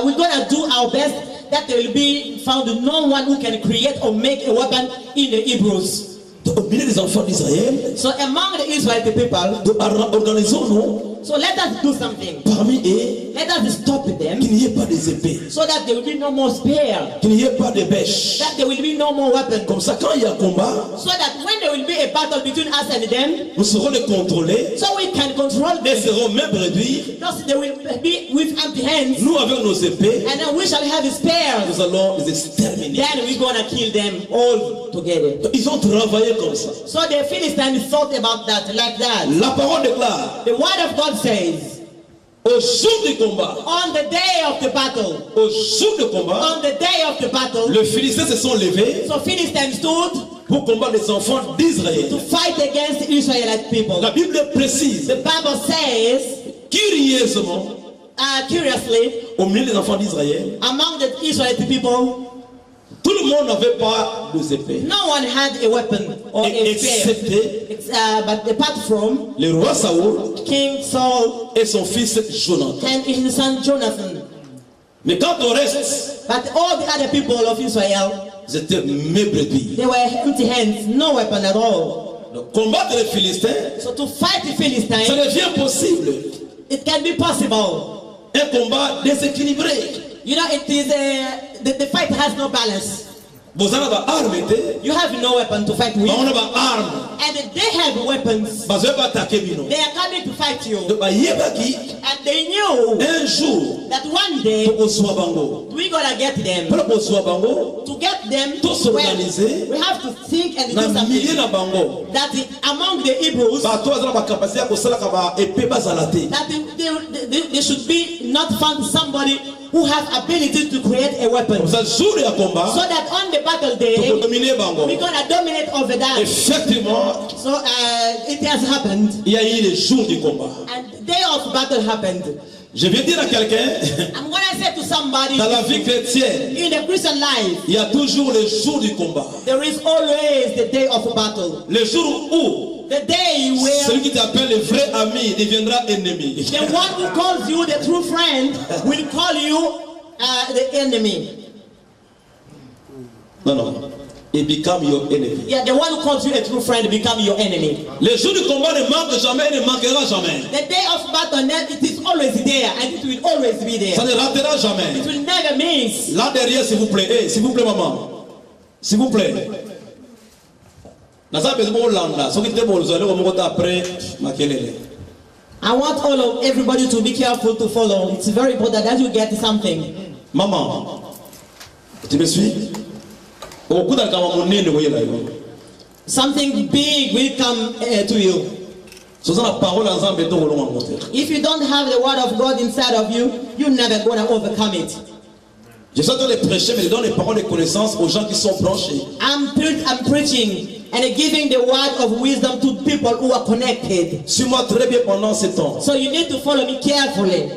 We're gonna do our best that there will be found no one who can create or make a weapon in the Hebrews. Au milieu des enfants d'Israël, So among the Israelite people, organisons-nous So let us do something. Parmi eux, Let us stop them qu'il n'y ait pas des épées, so that there will be no more spear, qu'il n'y ait pas de bêches. that there will be no more weapons. Comme ça, quand il y a combat, So that when there will be a battle between us and them, nous saurons les contrôler, so we can control les them. serons même réduire. Because they will be with empty hands, Nous, avec nos épées, and then we shall have spears. nous allons les exterminer. Then we're gonna kill them all together. Ils ont travaillé comme ça. So the Philistines thought about that like that. La parole déclare, The word of God says, au jour du combat, on the day of the battle, au jour du combat, on the day of the battle, les Philistins se sont levés so Philistines stood pour combattre les enfants d'Israël. to fight against Israelite people. La Bible précise The Bible says, curieusement, curiously, au milieu des enfants d'Israël, among the Israelite people, tout le monde n'avait pas de épées. no one had a weapon or a spear. Excepté But apart from le roi Saoul King Saul et son fils Jonathan. and his son Jonathan. Mais quant au reste, But all the other people of Israel, ils étaient mébrédits. they were empty hands, no weapon at all. Donc, combattre les Philistins, So to fight the ça Philistines, devient possible. it can be possible. Un combat déséquilibré. You know, it is the fight has no balance. Vous avez des armes, You have no weapon to fight with. on a des armes. And they have weapons. Vous avez attaqué Bino. They are coming to fight you. Donc, yebaki, And they knew un jour, that one day pour soit bango. we're gonna get them. Pour soit bango, To get them, tous well, s'organiser. we have to think and do Na millier something. na bango. That among the Hebrews, Bato azala ba capacité ya kosala ka ba épée bazala te. that they should be not found somebody who has ability to create a weapon. Comme ça, jour ya combat, So that on the battle pour day, dominer bango. we're gonna dominate over that. Effectivement, So it has happened, il y a eu les jours du combat. and the day of battle happened. Je vais dire à quelqu'un, I'm gonna say to somebody, dans la vie chrétienne, in the Christian life, il y a toujours les jours du combat. there is always the day of battle. Le jour où The day where celui qui t'appelle le vrai ami deviendra ennemi. the one who calls you the true friend will call you the enemy. Non, non. He become your enemy. Yeah, the one who calls you a true friend become your enemy. Le jour du combat ne manque jamais et ne manquera jamais. The day of battle, it is always there, and it will always be there. Ça ne ratera jamais. It will never miss. Là derrière, s'il vous plaît. Hey, s'il vous plaît, maman. S'il vous plaît. Naza besoin de landa. Ce qui est bon, vous allez remonter après makelele. I want all of everybody to be careful to follow. It's very important that you get something. Maman, tu me suis? Au coup d'un kama monene voyez là. Something big will come to you. Ce sont la parole ensemble et tout le monde monter. If you don't have the word of God inside of you, you're never going to overcome it. Je suis en train de prêcher, mais je donne les paroles de connaissance aux gens qui sont branchés. I'm preaching and giving the word of wisdom to people who are connected. Suis-moi très bien pendant ce temps. So you need to follow me carefully.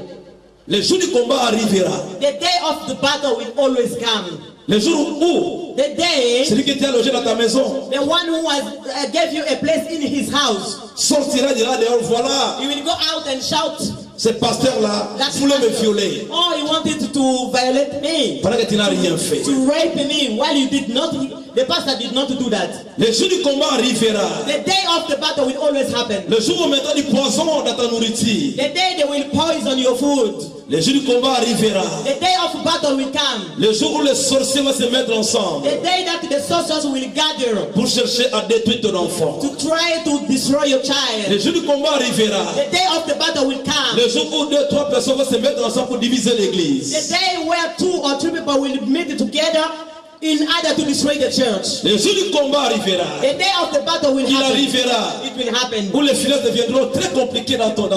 Le jour du combat arrivera. The day of the battle will always come. Le jour où The day celui qui était logé dans ta maison the one who has gave you a place in his house, sortira dira dehors, voilà, he will go out and shout, ce pasteur-là voulait me violer. oh, he wanted to violate me, Pendant que tu n'as rien fait. to rape me, while you did not. The pastor did not do that. Le jour du combat arrivera. The day of the battle will always happen. Le jour où on mettra du poison dans ta nourriture. The day they will poison your food. Le jour du combat arrivera. The day of battle will come. Le jour où les sorciers vont se mettre ensemble The day that the sorcerers will gather pour chercher à détruire ton enfant. to try to destroy your child. Le jour du combat arrivera. The day of the battle will come. Le jour où 2, 3 personnes vont se mettre ensemble pour diviser The l'église. day where 2 or 3 people will meet together in order to destroy the church. Le jour du combat arrivera. The day of the battle will Il happen. arrivera. It will happen. Où les finances deviendront très compliquées dans ton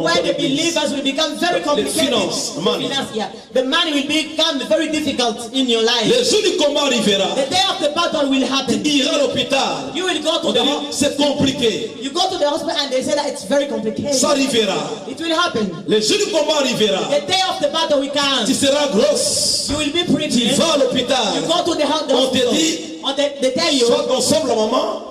Where the église. believers will become very The complicated. finance, money. Yeah. The money will become very difficult in your life. Le jour du combat arrivera. The day of the battle will happen. Il ira à l'hôpital. You will go On to the dit c'est compliqué. you go to the hospital and they say that it's very complicated. Ça arrivera. It will happen. Le jour du combat arrivera. The day of the battle will come. Tu seras grosse. You will be Tu pretty. vas à l'hôpital. You go to the On te hospital. dit, They tell you, soit on sauve la maman,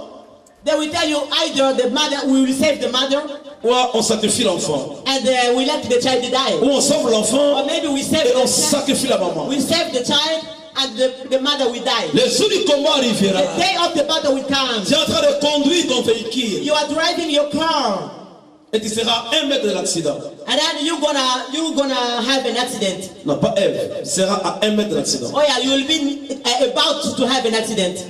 they will tell you either the mother, we will save the mother, ou on sacrifie l'enfant. and we let the child die. Ou on sauve l'enfant Or maybe we save et on the child, sacrifie la maman. we save the child, and the mother will die. Le jour du combat arrivera. The day of the battle will come. Tu es en train de conduire ton véhicule. You are driving your car. Et tu seras à 1 mètre de l'accident. And then you're gonna have an accident. Non, pas Ève. Tu seras à 1 mètre de l'accident. Oh yeah, you will be about to have an accident.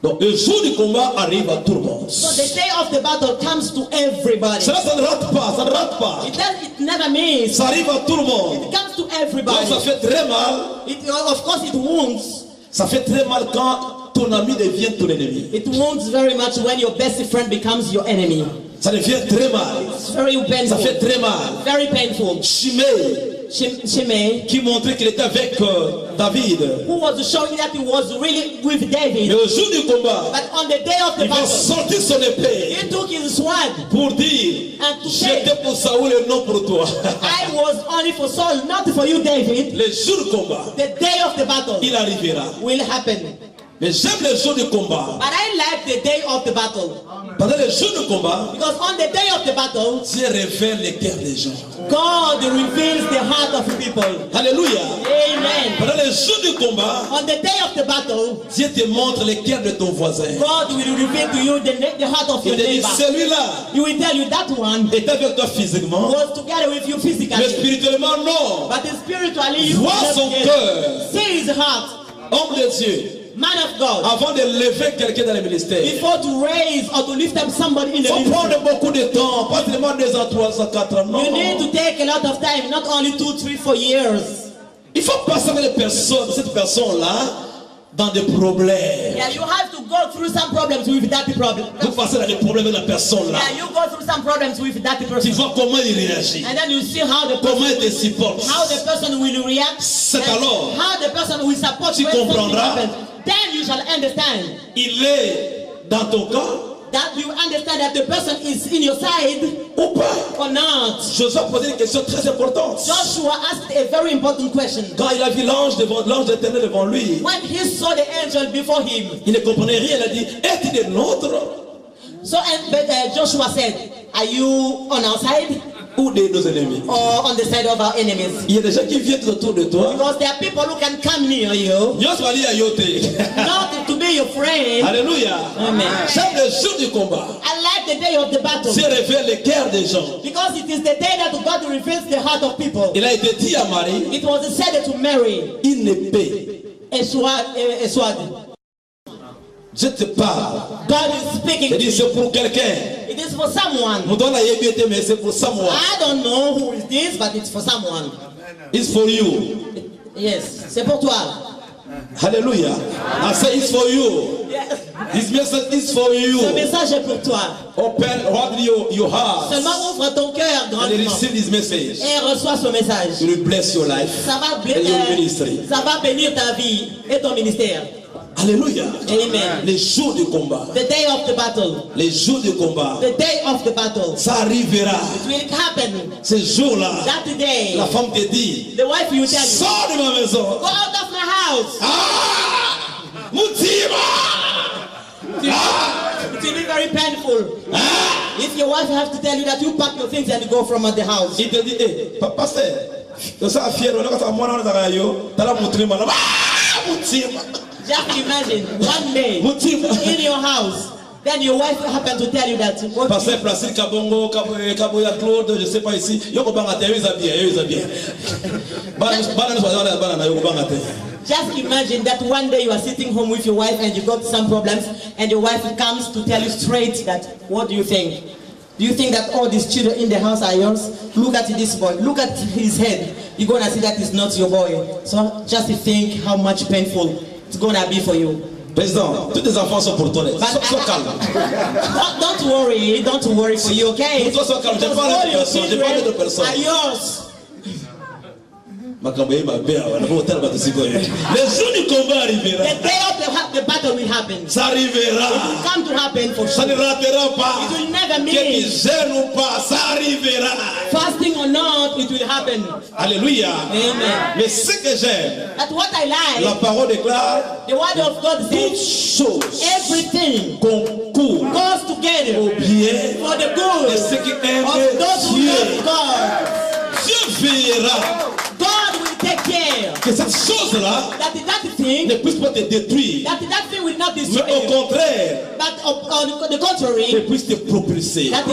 Donc le jour du combat arrive à tout le monde. So the day of the battle comes to everybody. Cela, ça ne rate pas, ça ne rate pas. It never means. Ça arrive à tout le monde. It comes to Donc everybody. ça fait très mal. Of course, it wounds. Ça fait très mal quand ton ami devient ton ennemi. It wounds very much when your best friend becomes your enemy. Ça devient très mal. It's very painful. Ça fait très mal. Very painful. Shimei, qui montrait qu'il était avec David. who was showing that he was really with David. Mais au jour du combat, But on the day of the il va battle, sortir son épée he took his sword pour dire and to say, j'étais pour Saoul et non pour toi. I was only for Saul, not for you, David. Le jour du combat, The day of the battle il arrivera. will happen. Mais j'aime le jour du combat. But I like the day of the battle. Pendant le jour du combat, Because on the day of the battle, Dieu révèle les cœurs des gens. God reveals the heart of people. Alléluia. Amen. Pendant le jour du combat, On the day of the battle, Dieu te montre les cœurs de ton voisin. God will reveal to you the heart of your Il te dit, neighbor. celui-là He will tell you that one est avec toi physiquement, was together with you mais physically. spirituellement non. But spiritually, you Vois just son get- cœur. see his heart. Homme de Dieu, Man of God. avant de lever quelqu'un dans le ministère, il Before to raise or to lift up somebody in the faut ministry, prendre beaucoup de temps, pas seulement 2 ans, 3 ans, 4 ans, non. you need to take a lot of time, not only 2, 3, 4 years. Il faut passer avec les personnes, cette personne-là, dans des problèmes. Yeah, you have to go through some problems with that problem. Vous passez dans des problèmes avec la personne-là. Yeah, you go through some problems with that Tu person. vois comment il réagit, And then you see how the comment person, il te supporte. how the person will react. C'est and alors, how the person will support tu when something comprendras. happens. Then you shall understand Il est dans ton camp that you understand that the person is in your side ou pas. or not. Josué a posé une question très importante. Joshua asked a very important question. Quand il a vu l'ange d'Éternel devant lui, When he saw the angel before him, il ne comprenait rien. Il a dit, est-il des nôtres so Joshua said, are you on our side ou de nos ennemis? or on the side of our enemies? Il y a des gens qui viennent autour de toi. Because there are people who can come near you, Dios va dire à yote. not to be your friend. Alléluia. Amen. J'aime le jour du combat. I like the day of the battle Dieu révèle les cœurs des gens. because it is the day that God reveals the heart of people. Il a été dit à Marie, It was said to Mary, une épée. a sword. Je te parle. God is speaking Il to dit, you. c'est pour quelqu'un. It is for someone. Nous donnons la yébité, mais c'est pour someone. I don't know who is this, but it's for someone. It's for you. Yes, c'est pour toi. Hallelujah. I say it's for you. Yes. This message is for you. Ce message est pour toi. Open your heart Seulement ouvre ton cœur and grandement receive this message. et reçois ce message. It will bless your life Ça va, and your ministry. ça va bénir ta vie et ton ministère. Alléluia. Amen. Les jours du combat. The day of the battle. Les jours du combat. The day of the battle. Ça arrivera. It will happen. Ce jour-là, That day. la femme te dit, The wife will tell you, sors de ma maison. go out of my house. Ah! Mutima! Ah! It will be very painful. If your wife have to tell you that you pack your things and you go from the house. Il te dit, pasteur, ça fier, on a quand moi on a yo, t'as la mutima là. Ah! Mutima! Just imagine one day in your house, then your wife happen to tell you that. Pasteur Placide Kabongo, Kaboya Claude, je sais pas ici. Yoko bangate, yo is bien. Banana yoko bangate. Just imagine that one day you are sitting home with your wife and you got some problems, and your wife comes to tell you straight that, what do you think? Do you think that all these children in the house are yours? Look at this boy. Look at his head. You're gonna see that it's not your boy. So just think how much painful it's gonna be for you. Président, tous tes enfants sont pour toi. Sois calme. Don't worry for you, okay? Pour toi, sois calme. Je Because parle all de your personnes. Je parle de children personnes. are yours. Les jours du combat arriveront. The day of the battle will happen. Ça arrivera. It will come to happen for Ça sure. ne ratera pas. It will never Que tu miss. gênes ou pas, ça arrivera. Fasting or not, it will happen. Alléluia. Amen. Mais ce que j'aime, That's what I la like. parole déclare, The word of God toutes says choses everything concourent goes together au bien for the de good ceux qui aiment of those who Dieu. love God. Dieu veillera God will take care que cette chose-là that thing, ne puisse pas te détruire, that thing will not destroy mais au you. contraire, But on the ne contrary, puisse te propulser. that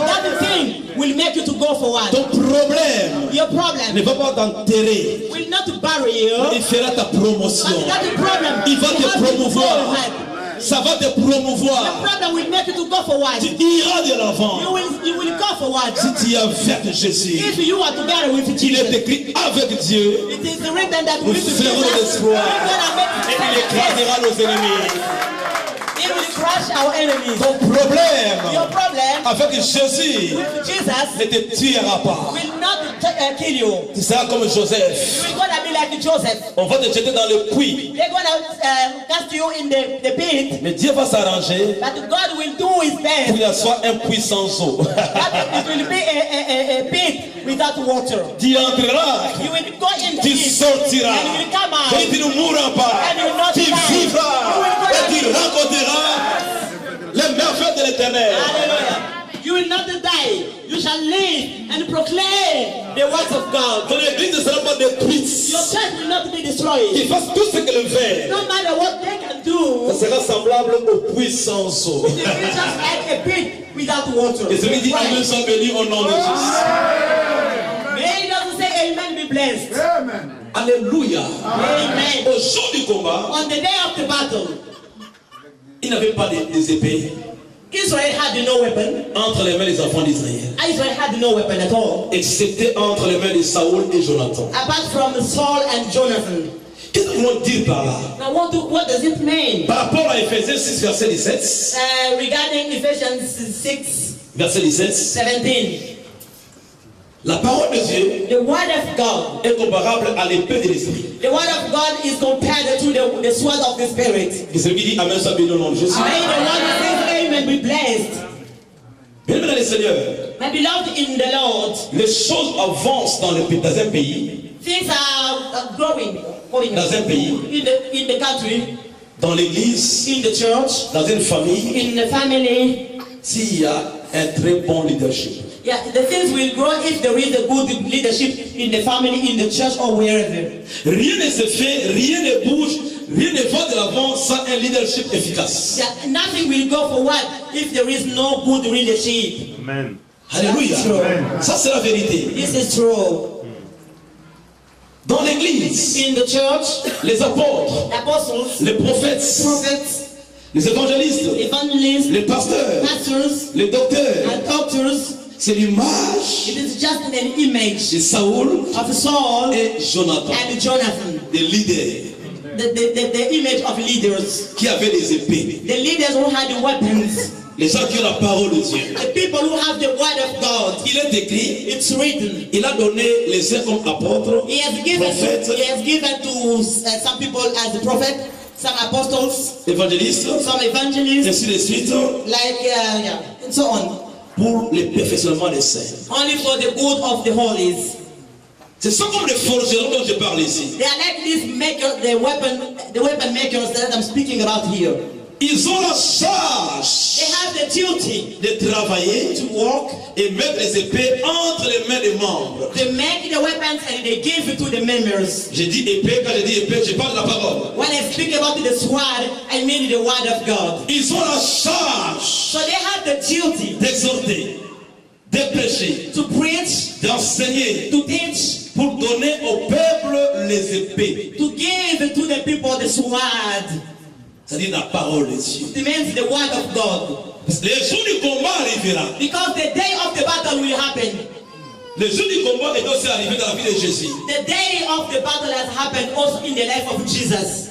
thing will make you to go forward. Ton problème Your ne problem va pas t'enterrer, will not bury you. il fera ta promotion. But that's the problem. Il va You te have to go promouvoir. ahead. Ça va te The promouvoir. problem will make you to go forward. Tu iras de l'avant. You will go forward. Si tu es avec Jésus, If you are together with il est Jesus, écrit avec Dieu, it is written that nous with Jesus, ferons we're l'exploit. gonna make Et il it. écrasera nos ennemis. It will crush our enemies. Ton problème Your problem avec Jésus with Jesus ne te tuera pas. will not kill you. Tu seras comme Joseph. You're gonna be like Joseph. On va te jeter dans le puits. They're gonna cast you in the pit, Mais Dieu va s'arranger but God will do His pour best. qu'il y soit un puits sans eau. That it will be a pit without water. Tu entreras, You will go in tu it, sortiras. and you will come out. Et tu ne mourras pas. And you will not Tu die. vivras. You will go Et tu and- rencontreras les merveilles de l'Éternel. Hallelujah. You will not die. You shall live and proclaim the words of God. Ton église ne sera pas détruite. Your church will not be destroyed. Qu'ils fassent tout ce qu'elle fait. No matter what they can do, Ça sera semblable au puits sans eau. it will be just like a pit without water. Et celui qui dit Amen Right. soit béni au nom de Jésus. May he doesn't say amen, be blessed. Alléluia. Amen. Au jour du combat, On the day of the battle, il n'avait pas des épées Israel had no weapon. entre les mains des enfants d'Israël. Israel had no weapon at all. Excepté entre les mains de Saoul et Jonathan. Apart from Saul and Jonathan. Qu'est-ce que nous voulons dire par là? Now what does it mean? Par rapport à Ephésiens 6, verset 17. Regarding Ephesians 6, Verset 17. 17. La parole de Dieu The word of God. est comparable à l'épée de l'esprit. The word of God is compared to the sword of the Spirit. Et celui qui dit Amen soit béni au nom de Jésus. May the one who says amen be blessed. Bien-aimés dans le Seigneur, My beloved in the Lord, les choses avancent dans un pays, things are growing dans un pays, in the country, dans l'église, in the church, dans une famille, in the family. s'il y a un très bon leadership. Yeah, the things will grow if there is a good leadership in the family, in the church, or wherever. Rien ne se fait, rien ne bouge, rien ne va de l'avant sans un leadership efficace. Yeah, nothing will go forward if there is no good leadership. Amen. Alléluia. That's true. Ça c'est la vérité. This is true. Dans l'église, In the church, les apôtres, the apostles, les prophètes, prophets, les évangélistes, evangelists, les pasteurs, pastors, les docteurs, and doctors, c'est l'image it is just an image de Saoul of Saul et Jonathan, and Jonathan, des leaders the image of leaders. qui avaient des épées, The leaders who had the weapons, les gens qui ont la parole de Dieu. the people who have the word of God. Il est écrit, It's written. il a donné les uns comme apôtres, He has given prophètes, to some people as a prophet, some apostles, évangélistes, some evangelists, ainsi de suite, like yeah, and so on. pour le perfectionnement des saints. Only for the good of the holies. C'est ça comme les forgerons dont je parle ici. They are like these makers, the weapon makers that I'm speaking about here. Ils ont la They charge have the duty de travailler to work. et mettre les épées entre les mains des membres. They make the weapons and they give it to the members. J'ai dit épée, quand je dis épée, je parle de la parole. When I speak about the sword, I mean the word of God. Ils ont la charge So they have the duty d'exhorter, de prêcher, to preach, d'enseigner, to teach, pour donner au peuple les épées. to give to the people the sword. C'est-à-dire la parole de Dieu. It means the word of God. Les jours du combat arrivera. Because the day of the battle will happen. Le jour du combat est aussi arrivé dans la vie de Jésus. The day of the battle has happened also in the life of Jesus.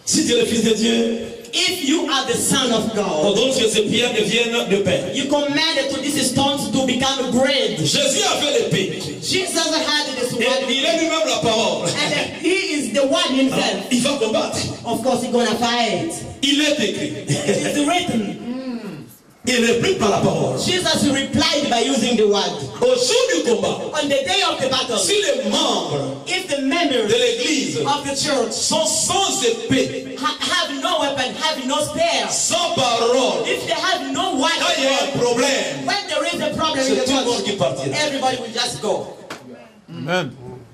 Si tu es le Fils de Dieu, If you are the Son of God, ordonne que ces pierres deviennent de pain. you commanded to these stones to become bread. Jésus avait l'épée. Jesus had this Et word. il est lui-même la parole. And he is the one himself. Il va combattre. Of course, he's gonna fight. Il est écrit. It is written. Il réplique par la parole. Jesus replied by using the word. Au jour du combat, On the day of the battle, si les membres if the members de l'église of the church sont sans épée, have no weapon, have no spear, sans parole, if they have no quand il y a word, un problème, when there is a problem in c'est the tout le monde qui church, partira. everybody will just go. Amen.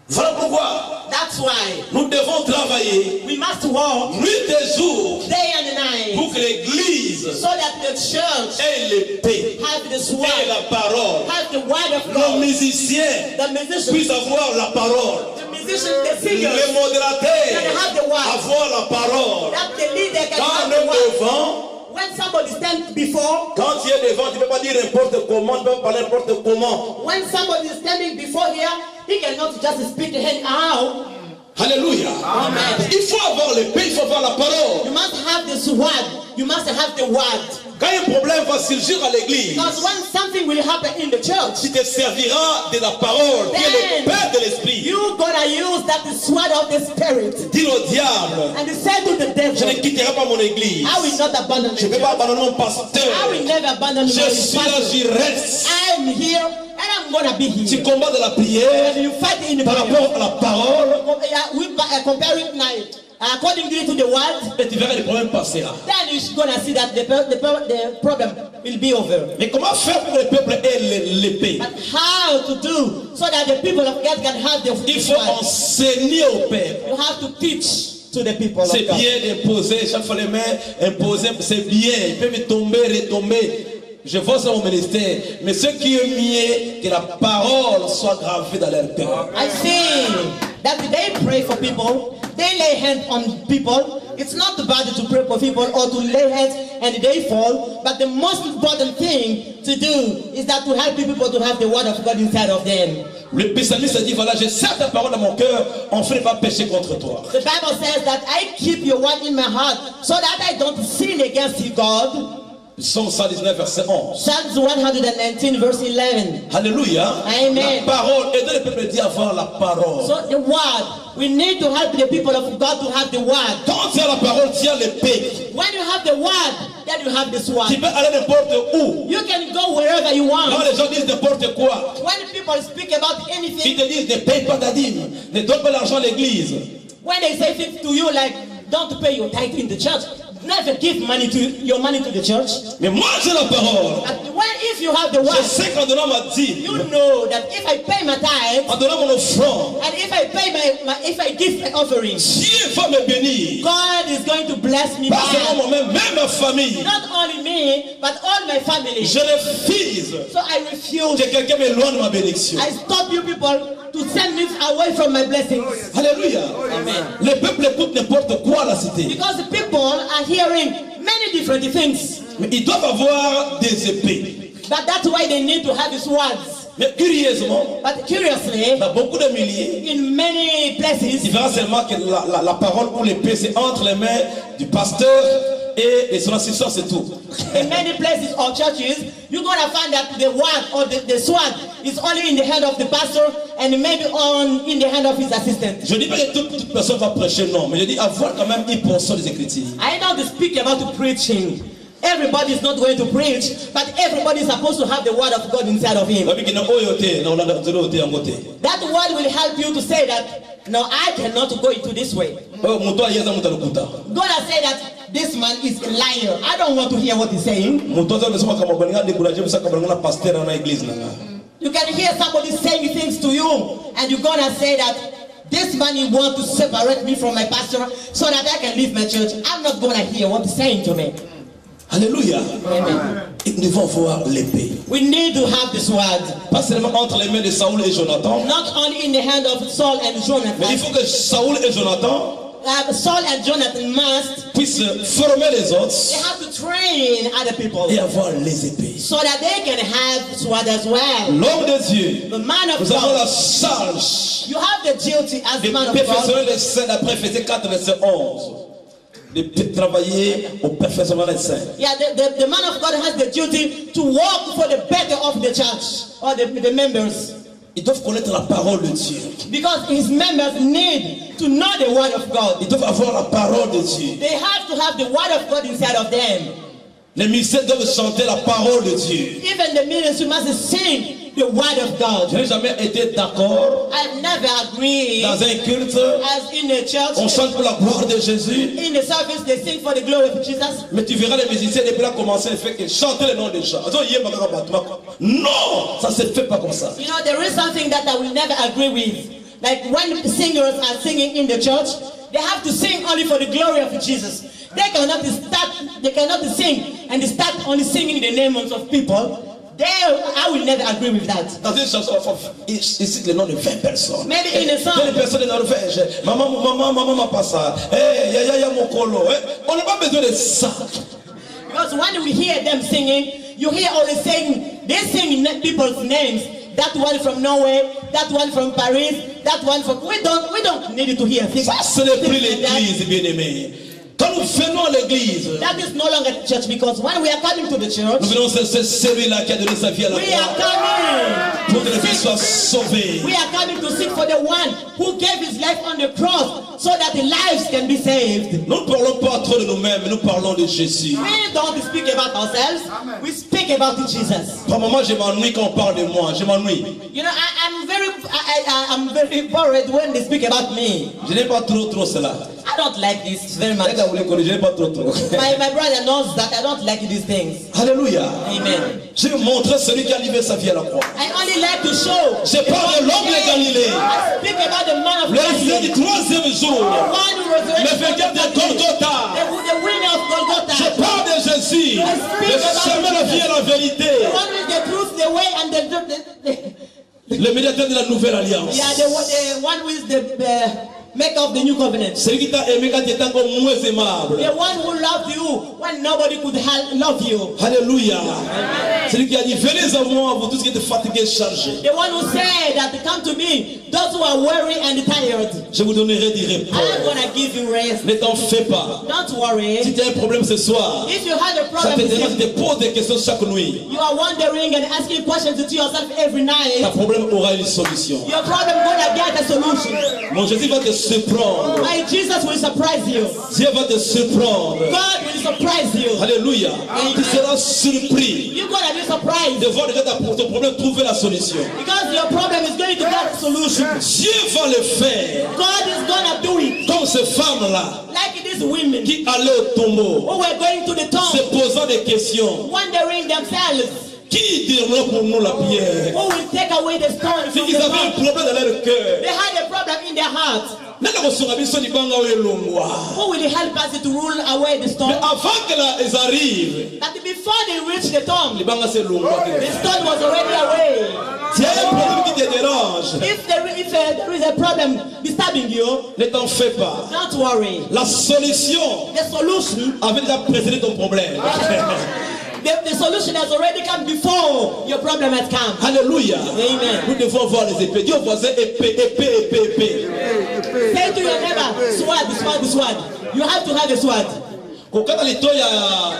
Voilà pourquoi That's why nous devons travailler we must walk nuit et jour day and night pour que l'Église so that the church ait l'épée have the et sword, la parole. have the word of Nos God. musiciens The musicians, puissent avoir la parole. the musicians, the Les singers, modérateurs can have the word. avoir la parole. That the leader can Quand have on the est word. devant, When somebody stands before, quand tu es devant, tu ne peux pas dire n'importe comment, tu ne peux pas parler n'importe comment. when somebody is standing before here, he cannot just speak anyhow. Alléluia. Amen. Il faut avoir l'épée, il faut avoir la parole. You must have the sword. You must have the word. Quand un problème va surgir à l'église, Because when something will happen in the church, tu te serviras de la parole, qui est le then Père de l'Esprit. you're gonna use that sword of the spirit. Dis au diable, And he said to the je ne devil, quitterai pas mon église. I will not abandon Je the ne vais pas church. abandonner mon I pasteur. will never abandon Je my suis là, pastor. j'y reste. I'm here and I'm gonna be Tu here. combats de la prière And you fight in the par prayer. rapport à la parole We compare it now accordingly to the word. et tu verras le problème passera. Then you're gonna see that the problem will be over. Mais comment faire pour que le peuple ait l'épée? But how to do so that the people of God can have the Il faut word? enseigner au peuple. You have to teach to the people of C'est God. bien d'imposer, chaque fois les mains, imposer, c'est bien. Ils peuvent tomber, retomber. Je vois ça au ministère. Mais ce qui est mieux, que la parole soit gravée dans leur cœur. I see that they pray for people, they lay hands on people. It's not bad to pray for people or to lay hands and they fall, but the most important thing to do is that to help people to have the word of God inside of them. Le psalmiste a dit, voilà, j'ai certes ta parole dans mon cœur, on ne fait pas pécher contre toi. The Bible says that I keep your word in my heart so that I don't sin against you, God. Psaume 119, verset 11. Psalms 119 verse 11. Alléluia. Amen. La parole, aider le peuple dit avoir la parole. So the word, we need to help the people of God to have the word. Quand tu as la parole, tu as l'épée. When you have the word, then you have this Tu word. peux aller n'importe où. You can go wherever you Quand want. les gens disent n'importe quoi, When people speak about ils anything, te disent ne paye pas ta dîme, ne donne pas l'argent à l'église. when they say things to you like, don't pay your tithe in the church, never give your money to the church. Mais moi j'ai la parole. But if you have the Je word, sais qu'en donnant ma dîme, you know that if I pay my tithe, en donnant mon offrande, and if I pay if I give my offering, Dieu va me bénir. God is going to bless me Pas back. seulement moi-même, même ma famille. Not only me, but all my family. Je refuse So I refuse. que quelqu'un m'éloigne de ma bénédiction. I stop you people to send me away from my blessings. Alléluia. Amen. Le peuple écoute n'importe quoi à la cité. Because the people are hearing many different things. Mais ils doivent avoir des épées. But that's why they need to have these words. Mais curieusement, But curiously, dans beaucoup de milliers, in many il places, verra seulement que la parole ou l'épée, c'est entre les mains du pasteur et son assistant, c'est tout. in many places or churches, you're going to find that the word or the sword is only in the hand of the pastor and maybe in the hand of his assistant. Je dis pas que toute personne va prêcher, non, mais je dis avoir quand même une portion des Écritures. I know they speak about preaching. Everybody is not going to preach, but everybody is supposed to have the word of God inside of him. That word will help you to say that, no, I cannot go into this way. God has said that this man is a liar. I don't want to hear what he's saying. You can hear somebody saying things to you, and you're going to say that this man he wants to separate me from my pastor so that I can leave my church. I'm not going to hear what he's saying to me. Alléluia. Amen. Nous devons voir l'épée. We need to have this word. Pas seulement entre les mains de Saoul et Jonathan, Not only in the hand of Saul and mais il Jonathan. faut que Saoul et Jonathan Saul and Jonathan must. puissent former les They autres have to train other people et avoir les épées. so that they can have sword as well. L'homme de Dieu, The man of nous avons la God. charge You have the duty as de the man of God. perfectionner les saints d'après Éphésiens 4, verset 11. De travailler au perfectionnement des saints. Yeah, the man of God has the duty to work for the better of the church or the members. Ils doivent connaître la parole de Dieu. Because his members need to know the word of God. Ils doivent avoir la parole de Dieu. They have to have the word of God inside of them. Les ministères doivent chanter la parole de Dieu. Even the ministry must sing the word of Je God. n'ai jamais été d'accord I've never agreed dans un culte. as in the church. On chante pour la gloire de Jésus. In the service, they sing for the glory of Jesus. Mais tu verras les musiciens depuis là commencer à faire que chanter le nom des gens. Non, ça se fait pas comme ça. You know, there is something that I will never agree with. like when the singers are singing in the church, they have to sing only for the glory of Jesus. They cannot sing and start only singing the names of people. I will never agree with that. Dans une chanson, il cite le nom de 20 personnes. Maybe in a song. Les personnes de Norvège. Maman, passa. Ya mokolo. On n'a pas besoin de ça. Because when we hear them singing, you hear always saying, they sing people's names. That one from Norway, that one from Paris, that one from. We don't need to hear things. Ça, ce n'est plus l'église, bien-aimé. Quand nous venons à l'église, that is no longer the church, because when we are coming to the church, nous venons c'est celui-là qui a donné sa vie à la we are coming pour que les vies soient sauvées. We are coming to seek for the one who gave his life on the cross so that the lives can be saved. Nous ne parlons pas trop de nous-mêmes, mais nous parlons de Jésus. We don't speak about ourselves. We speak about Jesus. Par moment, je m'ennuie quand on parle de moi. Je m'ennuie. You know, I'm very worried when they speak about me. Je n'aime pas trop cela. I don't like this very much. Je n'aime pas trop. My brother knows that I don't like these things. Alléluia. Amen. Je vais montrer celui qui a livré sa vie à la croix. I only like to show. Je parle de l'homme de Galilée. I speak about the man of Le résurrecté du Galilee. troisième jour. The one who resurrected Le vainqueur de Golgotha. the winner of Golgotha. Je parle de Jésus. Le chemin, la vie et la vérité. The one with the truth, the way, and the Le médiateur de la nouvelle alliance. yeah, the one with the maker of the new covenant. Celui qui t'a aimé quand tu étais encore moins aimable. The one who loved you when nobody could love you. Alléluia. Celui qui a dit, venez à moi, vous tous qui êtes fatigués et chargés. The one who said that come to me, those who are weary and tired. Je vous donnerai des réponses. I'm gonna give you rest. Ne t'en fais pas. Don't worry. Si tu as un problème ce soir, If you had a ça problem te with dérange, you, te pose des questions chaque nuit. you are wondering and asking questions to yourself every night. Ta problème aura une solution. Your problem gonna get a solution. Mon Jésus va te surprendre. My Jesus will surprise you. Dieu va te surprendre. God will surprise you. Alléluia. Tu seras surpris You're gonna be surprised de voir déjà ton problème trouver la solution. because your problem is going to get a solution. Dieu va le faire. God is gonna do it. Comme ces femmes-là Like these women qui allaient au tombeau, who were going to the se tomb, posant des questions. wondering themselves, Qui dira pour nous la pierre? who will take away the stone C'est from qu'ils the avaient un tomb? problème dans leur cœur. They had a problem in their heart. Who will help us to rule away the Mais stone? avant qu'elles arrivent, That before they reach the tomb, the the stone was already away. S'il y a un problème qui te dérange, If there is a problem disturbing you, ne t'en fais pas. don't worry. La solution The solution, avait déjà précédé ton problème. the solution has already come before your problem has come. Alléluia. Amen. Nous devons voir les épées. Dis au voisin épée. Say to your neighbor, sword. You have to have a sword. Quand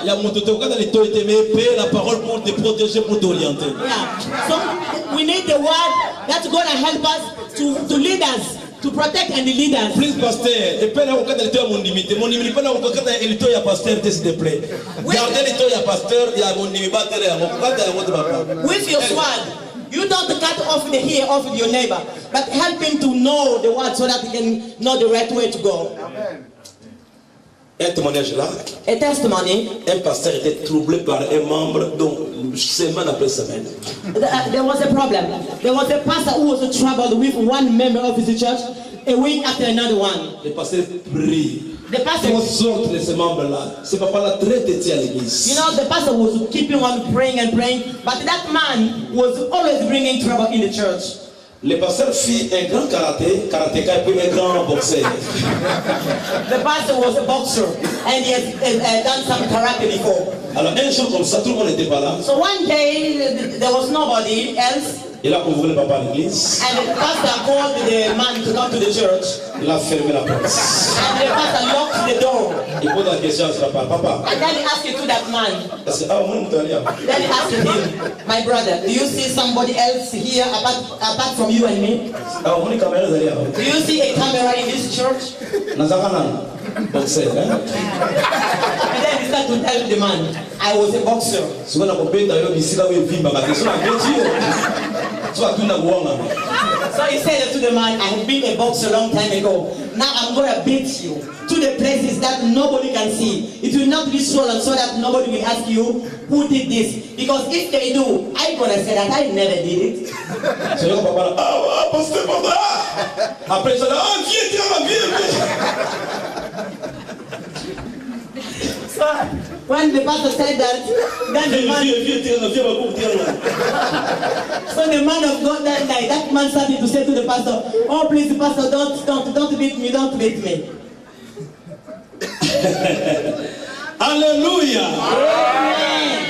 ya mototo, quand les toits étaient épée, la parole pour te protéger, pour t'orienter. Yeah. So we need the word that's going to help us to lead us, to protect and lead us. Please, pasteur, épée là où quand les toits mon limité. Mon limité là où quand les toits ya pasteur, s'il te plaît. Gardez les toits ya pasteur, ya mon limité battre ya mon quand ya mon papa. With your sword, you don't cut off the hair of your neighbor, but help him to know the word so that he can know the right way to go. Un témoignage là, A testimony. un pasteur était troublé par un membre, donc semaine après semaine. There was a problem. There was a pastor who was troubled with one member of his church a week after another one. Le pasteur prie. The pastor, Qu'on sorte de ces membres-là. Ce papa-là très têtu à l'église. you know, the pastor was keeping on praying and praying, but that man was always bringing trouble in the church. Le pasteur fit un grand karatéka et puis un grand boxeur. The pastor was a boxer and he has done some karate before. Alors un jour comme ça, tout le monde n'était pas là. So one day there was nobody else, Il a ouvert le papa à l'église. and the pastor called the man to come to the church, Il a fermé la porte. and the pastor locked the door. Il pose la question à ce papa. Papa, And then he asked it to that man. est-ce que mon nom est Then he asked him, my brother, do you see somebody else here apart from you and me? mon caméra est là. Do you see a camera in this church? Nazarana. Boxeur, hein? And then he started to tell the man, I was a boxer. Souvent, on peut être dans le bisila où il vit, mais la question est bien. Soit tout n'a pas. So he said to the man, I have been a boxer a long time ago. Now I'm going to beat you to the places that nobody can see. It will not be swollen so that nobody will ask you who did this. Because if they do, I'm going to say that I never did it. C'est là papa, ah, pasteur, papa. Après ça, ah, viens. So when the pastor said that, then the man, so the man of God that night, that man started to say to the pastor, oh please, pastor, don't beat me, don't beat me. Alléluia.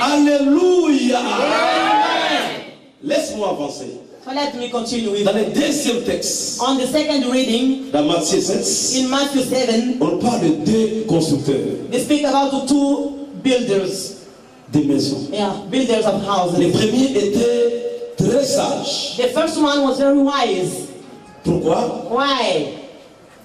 Amen. Alléluia. Amen. Laisse-moi avancer. So let me continue with Dans le deuxième texte, on the second reading, dans Matthieu 7, in Matthew 7, on parle de deux constructeurs they speak about the two builders. de maisons. Yeah, builders of Le houses. premier était très sage. The first one was very wise. Pourquoi? Why?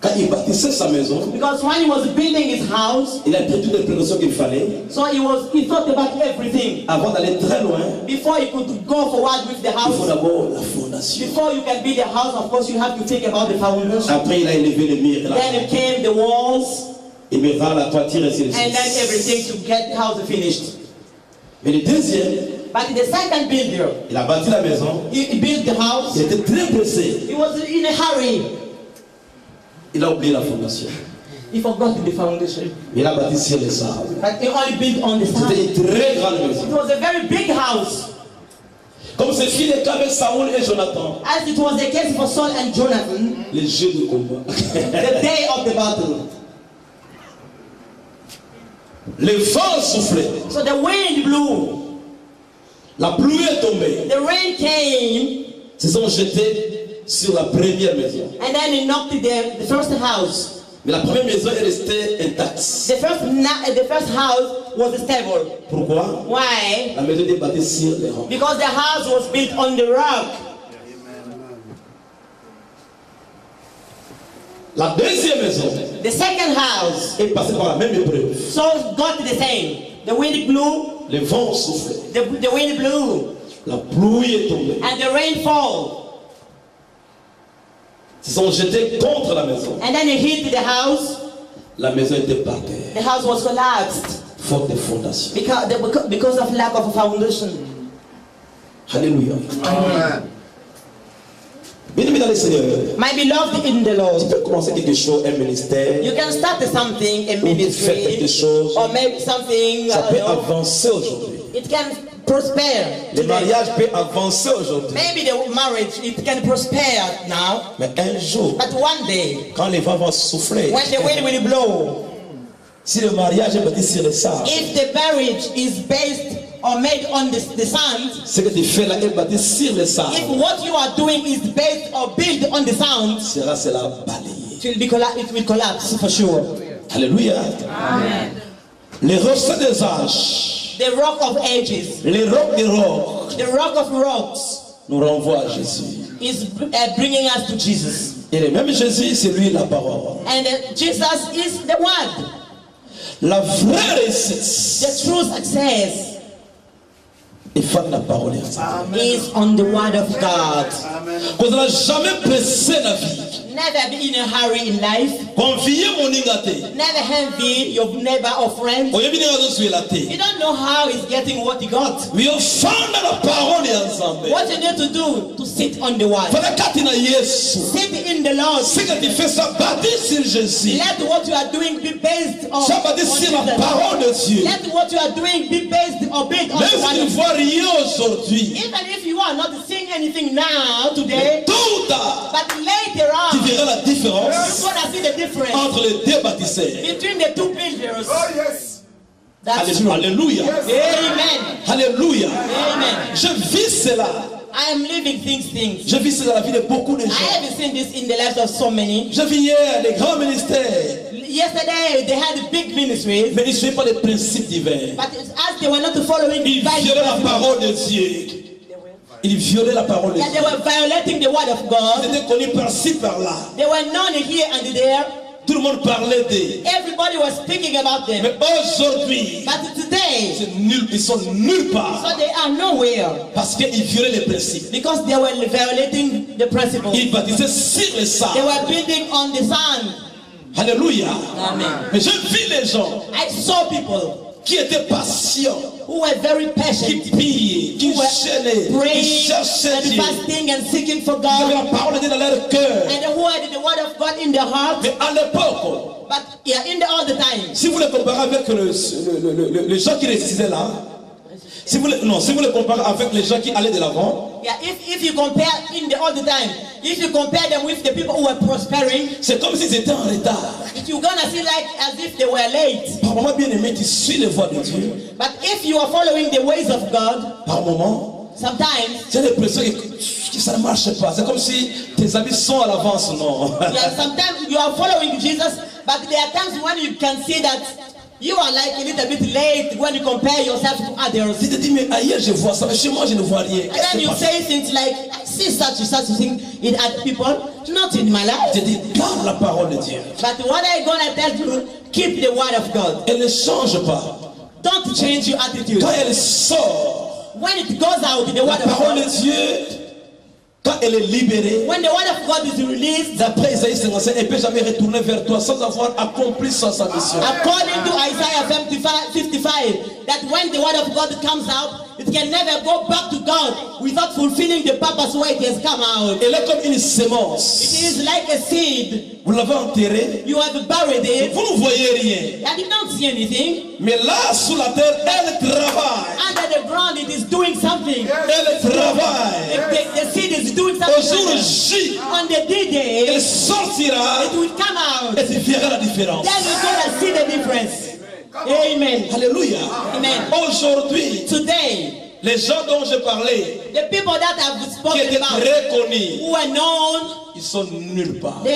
Quand il bâtissait sa maison, Because when he was building his house, il a pris toutes les précautions qu'il fallait so he thought about everything. avant d'aller très loin. Before you could go forward with the Il faut house, d'abord la fondation. before you can build a house, of course, you have to think about the foundation. Après, il a élevé les murs, Then it came the walls, et maintenant la toiture, ainsi de and then suite. everything to get the house finished. Mais le deuxième, But the second builder, il a bâti la maison. he built the house. Il était très pressé. He was in a hurry. Il a oublié la fondation. He forgot the foundation. Il a bâti sur les sables. But he only built on the C'était side. une très grande It maison. was a very big house. Comme ce fut le cas avec Saoul et Jonathan, As it was the case for Saul and Jonathan, les jeux de combat. the day of the battle. Le vent soufflait. So the wind blew, La pluie est tombée. the rain came, Ils se sont jetés sur la première maison. and then he knocked the first house. Mais la première maison est restée intacte. The first house was stable. Pourquoi? Why? La maison était bâtie sur les rocs. Because the house was built on the rock. La deuxième maison The second house, est passée par la même épreuve. so got the same. The wind blew, Le vent soufflait. the wind blew, La pluie est tombée. and the rain fell. Ils se sont jetés contre la maison. And then it hit the house. La maison était par terre. The house was collapsed Faute de fondation. because of lack of a foundation. Alléluia. Bien-aimé dans le Seigneur, My beloved in the Lord, tu peux commencer quelque chose, un ministère, you can start something, a ou tu fais quelque ministry, chose, or maybe something, ça peut avancer aujourd'hui. it can prosper. Le today. mariage peut avancer aujourd'hui. Maybe the marriage, it can prosper now, Mais un jour, but one day, quand les vents vont souffler, when the wind will blow, si le mariage est bâti sur le sable, if the marriage is based or made on the sand, ce que tu fais là est bâti sur le sable, if what you are doing is based or built on the sand, sera cela balayé. it will collapse for sure. Alléluia. Les rochers des âges, The rock of ages, les rocs des rocs, the rock of rocks, nous renvoient à Jésus. is bringing us to Jesus. Et le même Jésus, c'est lui la parole. And Jesus is the word. La vraie réussite The true success est faite de la parole. is on the word of God. Vous n'avez jamais pressé la vie. Never be in a hurry in life. Confiez mon ingate. Never envy your neighbor or friend. Oyebi ni ngazo suye la You te. don't know how he's getting what he got. We have found la parole ya Nzambe. What you need to do to sit on the word. Fala kati na Yesu. Sit in the Lord. Ce que tu fais ça bâti sur Jésus. Let what you are doing be based on, Ça bâti sur la Jesus. parole de Dieu. Let what you are doing be based or built on Même the si word tu ne of vois rien aujourd'hui, Even if you are not seeing anything now, today, tôt ou tard, but later tu on, verras la différence you're going to see the difference entre les deux bâtisseurs. between the two builders. yes. That's true. Alléluia. Amen. Alléluia. Amen. Je vis cela. I am living things. Je vis cela dans la vie de beaucoup de I gens. haven't seen this in the lives of so many. Je vis hier les grands ministères, Yesterday, they had big ministries, mais ils ne suivaient pas les principes divins. but as they were not following Ils divine violaient la principles, parole de Dieu. Ils violaient la parole de that they Dieu. were violating the word of Ils God. étaient connus par-ci, par-là. They were known here and there, tout le monde parlait d'eux. Everybody was speaking about them. Mais aujourd'hui, But today, ils sont nulle part. so they are nowhere. Parce qu'ils violaient les principes. Because they were violating the principles. Ils bâtissaient sur le They sable. were building on the sand. Alléluia. Amen. Mais je vis les gens I saw people qui étaient patients, who were very qui patient, priaient, qui who were gênaient, qui praying cherchaient and Dieu. fasting and seeking for Ils avaient God, la parole de Dieu dans leur cœur. and who had the word of God in their heart. Mais à l'époque, But yeah, all the time. si vous les comparez avec les gens qui résistaient là, si vous les comparez avec les gens qui allaient de l'avant, Yeah, if you compare all the time, if you compare them with the people who were prospering, c'est comme s'ils étaient en retard. you're gonna see like as if they were late. Par moment, bien aimé, tu suis les voies de Dieu. But if you are following the ways of God, Par moment, sometimes, j'ai l'impression que ça ne marche pas. C'est comme si tes amis sont à l'avance, non? yeah, sometimes you are following Jesus, but there are times when you can see that you are like a little bit late when you compare yourself to others. Tu te dis, mais ailleurs je vois ça, mais chez moi je ne vois rien. And then you say things like, I see such and such thing in other people, not in my life. Je te dis, garde la parole de Dieu. But what I'm gonna tell you, keep the word of God. Elle ne change pas. Don't change your attitude. Quand elle sort, When it goes out, the la word of parole God, de Dieu, quand elle est libérée, when the word of God is released, d'après Isaïe 55, elle ne peut jamais retourner vers toi sans avoir accompli sa mission. according to Isaiah 55, that when the word of God comes out, it can never go back to God without fulfilling the purpose where it has come out. Elle est comme une It sémence. is like a seed. Vous l'avez enterrée, You have buried it, vous ne voyez rien. and you don't see anything. Mais là, sous la terre, elle travaille. Under the ground, it is doing something. Elle travaille. The seed is doing Au jour something. J, On the D-Day, elle sortira it will come out. et tu verras la différence. Then you're gonna see the difference. Amen. Alléluia. Amen. Aujourd'hui, Today, les gens dont je parlais, the people that have qui spoken étaient about, très connus, who are known, ils sont nulle part. they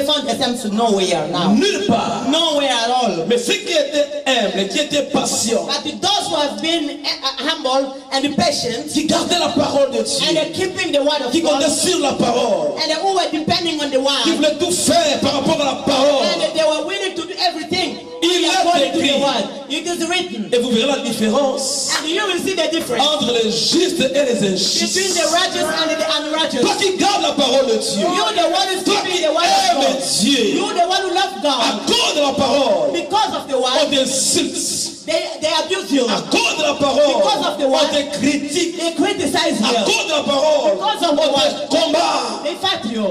found themselves nowhere now. Nulle part. Nowhere at all. Mais ceux qui étaient humbles, qui étaient patients, But those who have been humble and patient, qui gardaient la parole de and Dieu, they're keeping the word of qui comptaient God, sur la parole, and who were depending on the qui word, voulaient tout faire par rapport à la parole, and they were willing to do everything Il est according to the écrit. word. It is written. et vous verrez la différence And you will see the difference entre les justes et les between injustes. the righteous and the unrighteous. Toi qui gardes la parole de Dieu, You the one who's toi keeping qui the word of aimes God. Dieu, You the one who loves à God. cause de la parole, Because of the on word, t'insulte. they abuse you. À cause de la parole, Because of the on word, te critique. they criticize À you. cause de la parole, Because of on the word, te combat. they fight you.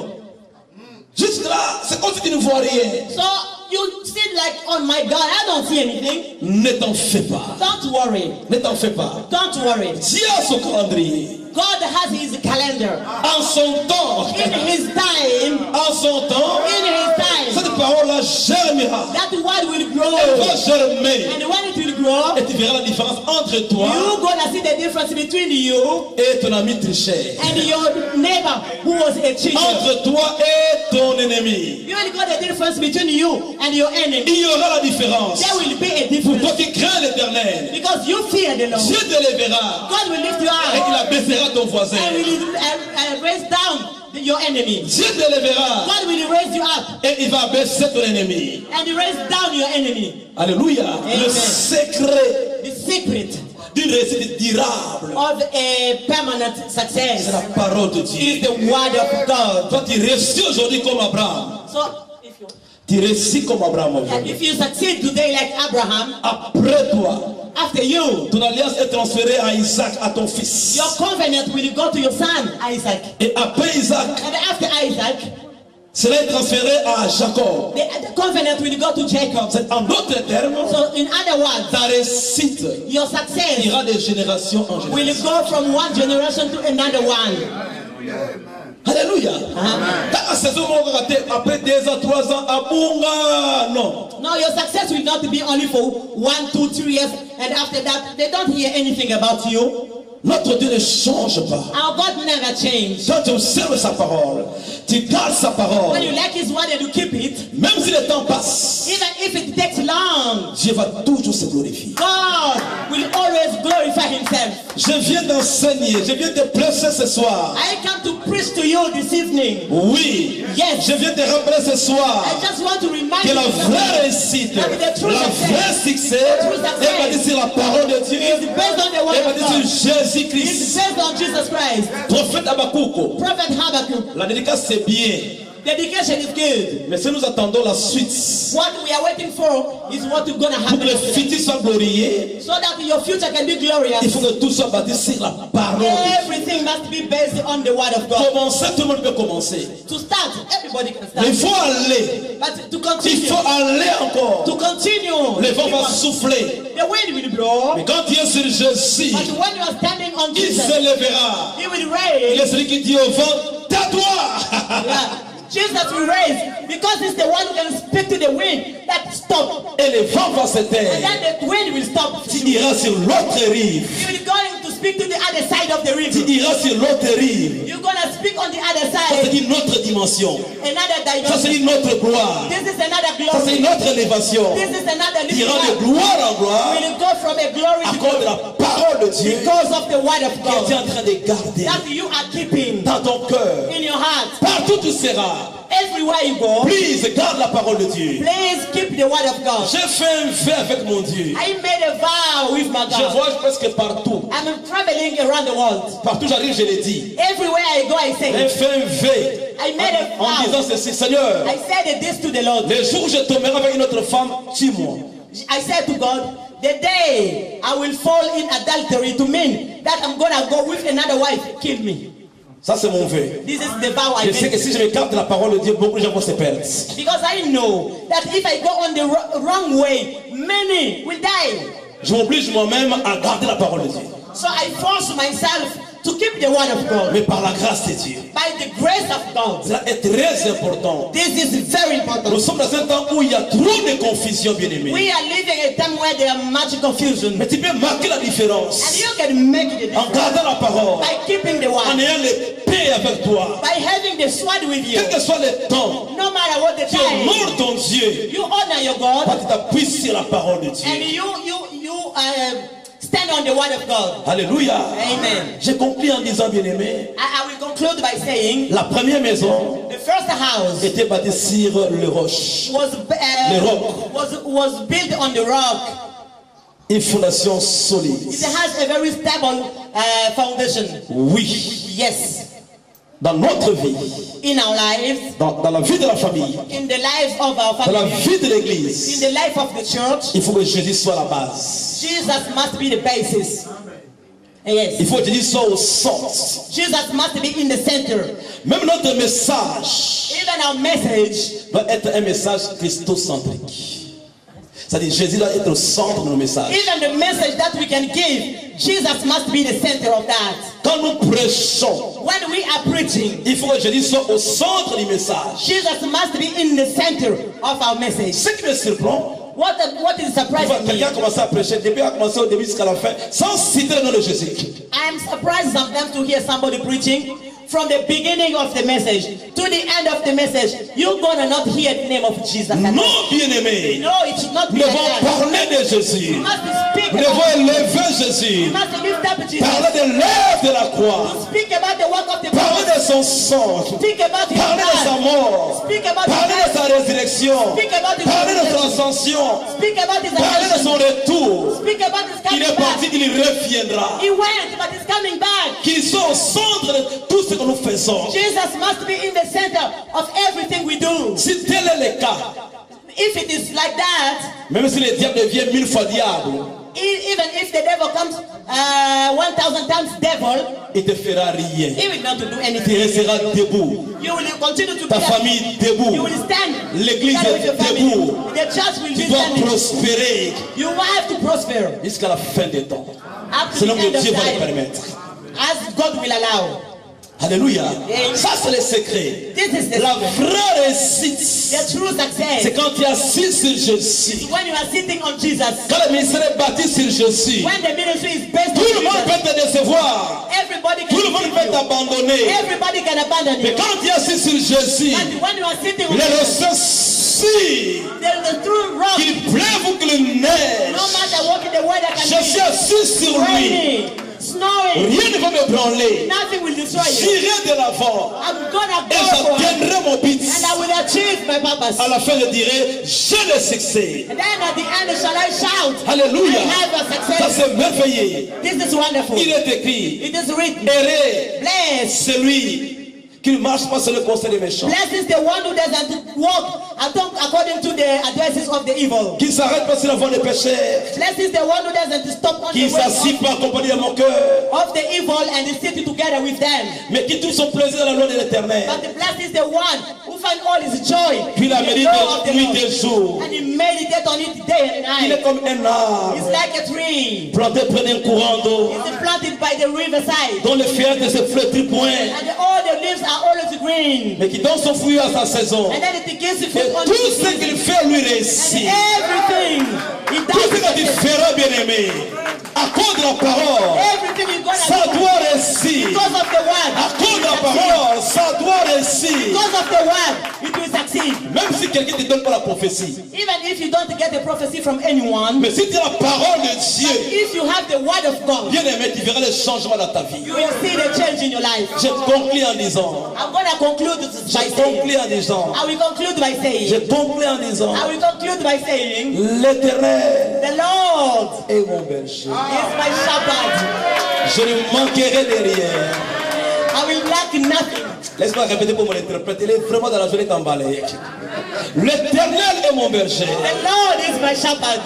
Jusque là, c'est comme si tu ne vois rien. So you sit like, oh my God, I don't see anything. Ne t'en fais pas. Don't worry. Ne t'en fais pas. Don't worry. Dieu a son calendrier. God has his calendar. En son temps. In his time, En son temps. in his time, Cette parole-là germera. that word will Elle grow. va germer. And when it will grow, Et tu verras la différence entre toi you're gonna see the difference between you et ton ami tricheur. and your neighbor who was a cheater. Entre toi et ton ennemi. You will got the difference between you and your enemy. Il y aura la différence. There will be a Pour toi difference qui crains l'éternel, because you fear the Lord. Dieu te lèvera God will lift you et il up abaissera ton voisin. and will raise down your enemy. Dieu te lèvera God will raise you up et il va abaisser ton ennemi. and raise down your enemy. Alléluia. Le Amen. secret The secret d'une réussite durable, of a permanent c'est success la parole de is Dieu. the word of God. Toi, tu réussis aujourd'hui comme Abraham. So Tu réussis comme Abraham aujourd'hui. if you succeed today like Abraham, Après toi, after you, ton alliance est transférée à Isaac, à ton fils. your covenant will go to your son Isaac. Et après Isaac, And after Isaac, cela est transféré à Jacob. the covenant will go to Jacob. C'est en d'autres termes, So in other words, ta réussite your success ira de génération en will génération. go from one generation to another one. Alléluia. Uh-huh. Dans la saison où on va rater, après 2 ans, 3 ans, à Bunga, non. No, your success will not be only for 1, 2, 3 years, and after that, they don't hear anything about you. Notre Dieu ne change pas. Our God never changed. Quand tu observes sa parole, tu gardes sa parole, When you like His word and you keep it, même si le temps passe, even if it takes long, Dieu va toujours se glorifier. God will always glorify himself. Je viens d'enseigner, je viens de prêcher ce soir. I come to preach to you this evening. Oui, Yes. je viens de rappeler ce soir I just want to remind que you la that vraie réussite, that the true la success, vraie succès est basée sur la parole de Dieu, is based on the word est of basée God. sur It's Jésus-Christ. based on Jesus Christ. Prophète Habakkuk, Prophet Habakkuk. la dédicace c'est bien, Dedication is good. mais si nous attendons la suite What we are waiting for is what is going to pour happen que le after that. futur soit glorieux, So that your future can be glorious. il faut que tout soit bâti sur la parole de Dieu. Everything must be based on the word of God. Commencer, tout le monde peut commencer. To start, everybody can Mais il start. faut aller, But to il continue, faut aller encore. to continue, Le vent va souffler. the wind will blow. Mais quand tu es sur Jésus, But when you are standing on il Jesus, se lèvera. He will Il raise. est celui qui dit au vent, tais-toi. Yeah. Jesus will raise because He's the one who can speak to the wind that stop, Et le vent va se and taire. then the wind will stop. Tu iras sur l'autre rive. You will going to speak to the other side of the Tu river. iras sur l'autre rive. You're gonna speak on the other Ça, c'est side, une autre dimension. another Ça, c'est dimension. une autre gloire. This is another Ça, c'est glory. une autre élévation. This is another Tu living iras de life. gloire en gloire Will go from a glory à to cause de la parole de Dieu because of the word of que tu es God en train de garder that you are keeping dans ton cœur. in your heart. Partout où tu seras, Everywhere you go, please garde la parole de Dieu. please keep the word of God. J'ai fait un vœu avec mon Dieu. I made a vow with my Je God. voyage presque partout. I'm traveling around the world. Partout j'arrive, je l'ai dit. Everywhere I go, I say J'ai it. fait un vœu I made a en disant vow. ceci, Seigneur, I said this to the Lord. le jour où je tomberai avec une autre femme, tue-moi. I said to God, the day I will fall in adultery to mean that I'm gonna go with another wife, kill me. Ça c'est mon vœu. This is the vow I Je sais que made. si je m'écarte de la parole de Dieu, beaucoup de gens vont se perdre. Because I know that if I go on the wrong way, many will die. Je m'oblige moi-même à garder la parole de Dieu. So I force myself to keep the word of God Mais par la grâce de Dieu. by the grace of God. Cela est très important. This is very Nous important. sommes dans un temps où il y a trop de confusion, bien aimé. We are living a time where there are much confusion, Mais tu peux marquer la and différence you can make the en difference gardant la parole, by keeping the en word, ayant l'épée avec toi. by having the sword with you. Quel que soit le temps, No matter what the tu time, honores ton Dieu. you honor your God, Parce que tu appuies sur la parole de and Dieu. you stand on the word of God. Alléluia. Amen. J'ai conclu en disant, bien aimé, I will conclude by saying la première maison the first house était bâtie sur le roche. Le roc. was built on the rock. Une fondation solide. It has a very stable foundation. Oui. Yes. Dans notre vie, In our lives, dans la vie de la famille, in the lives of our dans la family, vie de in l'église, the life of the church, il faut que Jésus soit la base. Jesus must be the basis. Yes. Il faut que Jésus soit au centre. Jesus must be in the center. Même notre message Even our message doit être un message christocentrique. C'est-à-dire Jésus doit être au centre de nos messages. Even the message that we can give, Jesus must be the center of that. Quand nous prêchons, When we are preaching, il faut que Jésus soit au centre du message. Jesus must be in the center of our message. Ce qui me surprend, What is surprising me? quelqu'un a commencé à prêcher, depuis a commencé au début jusqu'à la fin, sans citer le nom de Jésus. I am surprised sometimes to hear somebody preaching from the beginning of the message to the end of the message. You're gonna not hear the name of Jesus. at all. Non, bien-aimé, No, it should not be nous like devons that. parler de Jésus. You must speak Nous about devons élever You Jésus. must lift up Jesus. Parler de l'œuvre de la croix. Speak about the work of the Parler cross. de son sang. Speak about his Parler de sa blood. mort. Speak about Parler his de sa résurrection. Speak about his Parler de son resurrection. ascension. Speak about his Parler de ascension. son retour. Speak about his Il coming est parti, back. il reviendra. He went, but he's coming back. Qu'il soit au centre de tout ce que nous faisons. Jesus must be in the center of everything we do. Si tel est le cas, If it is like that, même si le diable devient 1000 fois diable, even if the devil comes 1,000 times devil, il te fera rien. he will not do Tu anything. resteras debout. You will continue to Ta be famille You debout. will stand. L'église Stand with your est family. debout. The church will Tu be dois standing. prospérer You will have to prosper jusqu'à la fin des temps. up to Selon the que end of Dieu va le time, permettre. as God will allow. Alléluia. Amen. Ça, c'est le secret. This is the La secret. vraie réussite, The true c'est success. quand tu es assis sur Jésus. When you are sitting on Jesus, Quand le ministère est bâti sur Jésus, when the ministry is based on tout le monde Jesus, peut te décevoir. everybody Tout le can monde leave peut you. t'abandonner. Everybody can abandon Mais you. quand tu es assis sur Jésus, But when you are sitting on il est Jesus, resté sûr there is the true rock. qu'il pleuve ou qu'il neige. No matter what the weather can Je suis be, assis pluie sur lui. raining, snowing. Rien ne va me branler. Nothing will destroy you. J'irai de l'avant. I'm gonna Et go for it. j'atteindrai mon but. And I will achieve my purpose. À la fin, je dirai, j'ai le succès. And then at the end shall I shout, Alléluia. I have a Ça success. c'est merveilleux. This is wonderful. Il est écrit, It is written, heureux blessed. celui qui ne marche pas sur le conseil des méchants, Blessed is the one who doesn't walk according to the advices of the evil. qui ne s'arrête pas sur la voie des pécheurs, Blessed is the one who doesn't stop on qui the way s'assit pas accompagné de mon cœur, of the evil and is sitting together with them. mais qui trouve son plaisir dans la loi de l'éternel. But the blessed is the one who finds all his joy Puis la in the médite law of the nuit Lord. et jour. And he meditates on it day and Il est night. comme un arbre It's like a tree. planté près d'un courant d'eau, It's planted by the riverside. dont les feuilles ne se flétrit point, And all the leaves are always green. mais qui donne son fruit à sa saison. And then it begins to Et fruit on tout the ce qu'il fait lui réussit. everything he Tout ce que tu does. feras, bien-aimé, à cause de la parole, Everything he's gonna ça do doit réussir. because of the word. À cause de la parole, ça doit réussir. Because of the word, it will succeed. Même si quelqu'un ne te donne pas la prophétie. Even if you don't get a prophecy from anyone, Mais si tu as la parole de Dieu, if you have the word of God, bien-aimé, tu verras les changements dans ta vie. you will see the change in your life. Je conclue en disant, I'm going to conclude this by je saying, conclue en disant, I will conclude by je saying, conclue en disant, I will conclude by saying, l'Éternel the Lord est mon berger. is my shepherd. Je ne manquerai de rien. I will lack nothing. Laisse-moi répéter pour mon interprète. Il est vraiment dans la journée d'emballé. L'Éternel est mon berger. The Lord is my shepherd.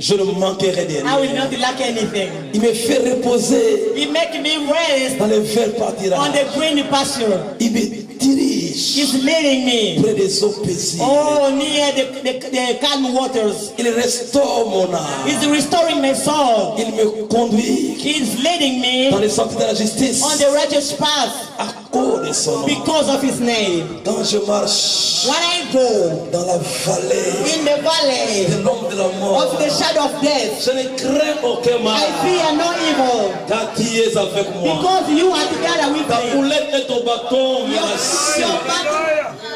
Je ne manquerai de I will rien. not lack anything. Il me fait reposer He make me rest dans les verts pâturages. on the green pasture. Il me dirige He's leading me. près des eaux paisibles. Oh, near the calm waters. Il restaure mon âme. He's restoring my soul. Il me conduit He's leading me dans les sentiers de la justice on the righteous path à cause de son nom. because of his name. Quand je marche When I go dans la vallée in the valley de l'ombre de la mort, of the shadow of death, je ne crains aucun mal. I fear no evil Car tu es avec moi. because you are together with Ta me. houlette et ton bâton me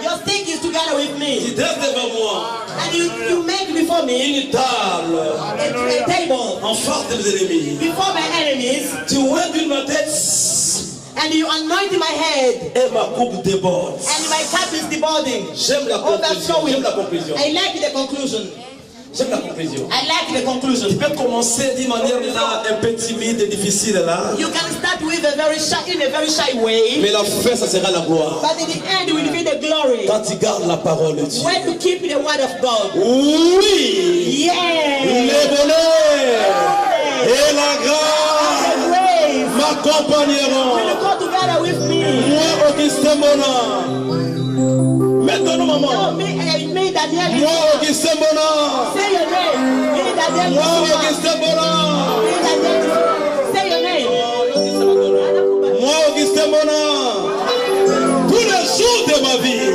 Your stick is together with Tu me. dresses devant moi And you make before me une table a table en face des ennemis. before my enemies. Tu oins ma tête And you anoint my head. et ma coupe déborde. And my cup is debording. J'aime la conclusion. Overflowing. J'aime la conclusion. I like the conclusion. J'aime la conclusion. I like the conclusion. Tu peux commencer d'une manière là, un peu timide et difficile là. You can start with a very shy, in a very shy way, Mais la fin, ça sera la gloire. but in the end will be the glory. Quand tu gardes la parole de Dieu. When you keep the word of God. Oui. Yeah. Les bonheurs et la grâce The grace m'accompagneront. will go together with me. Moi, Augustin Bona. Maintenant, No, maman. me Daniel. Moi, Augustin Bona. Say your name. Me Daniel. Moi, Augustin Bona. Me Daniel. Say your name. Moi, Augustin Bona. Tous les jours de ma vie.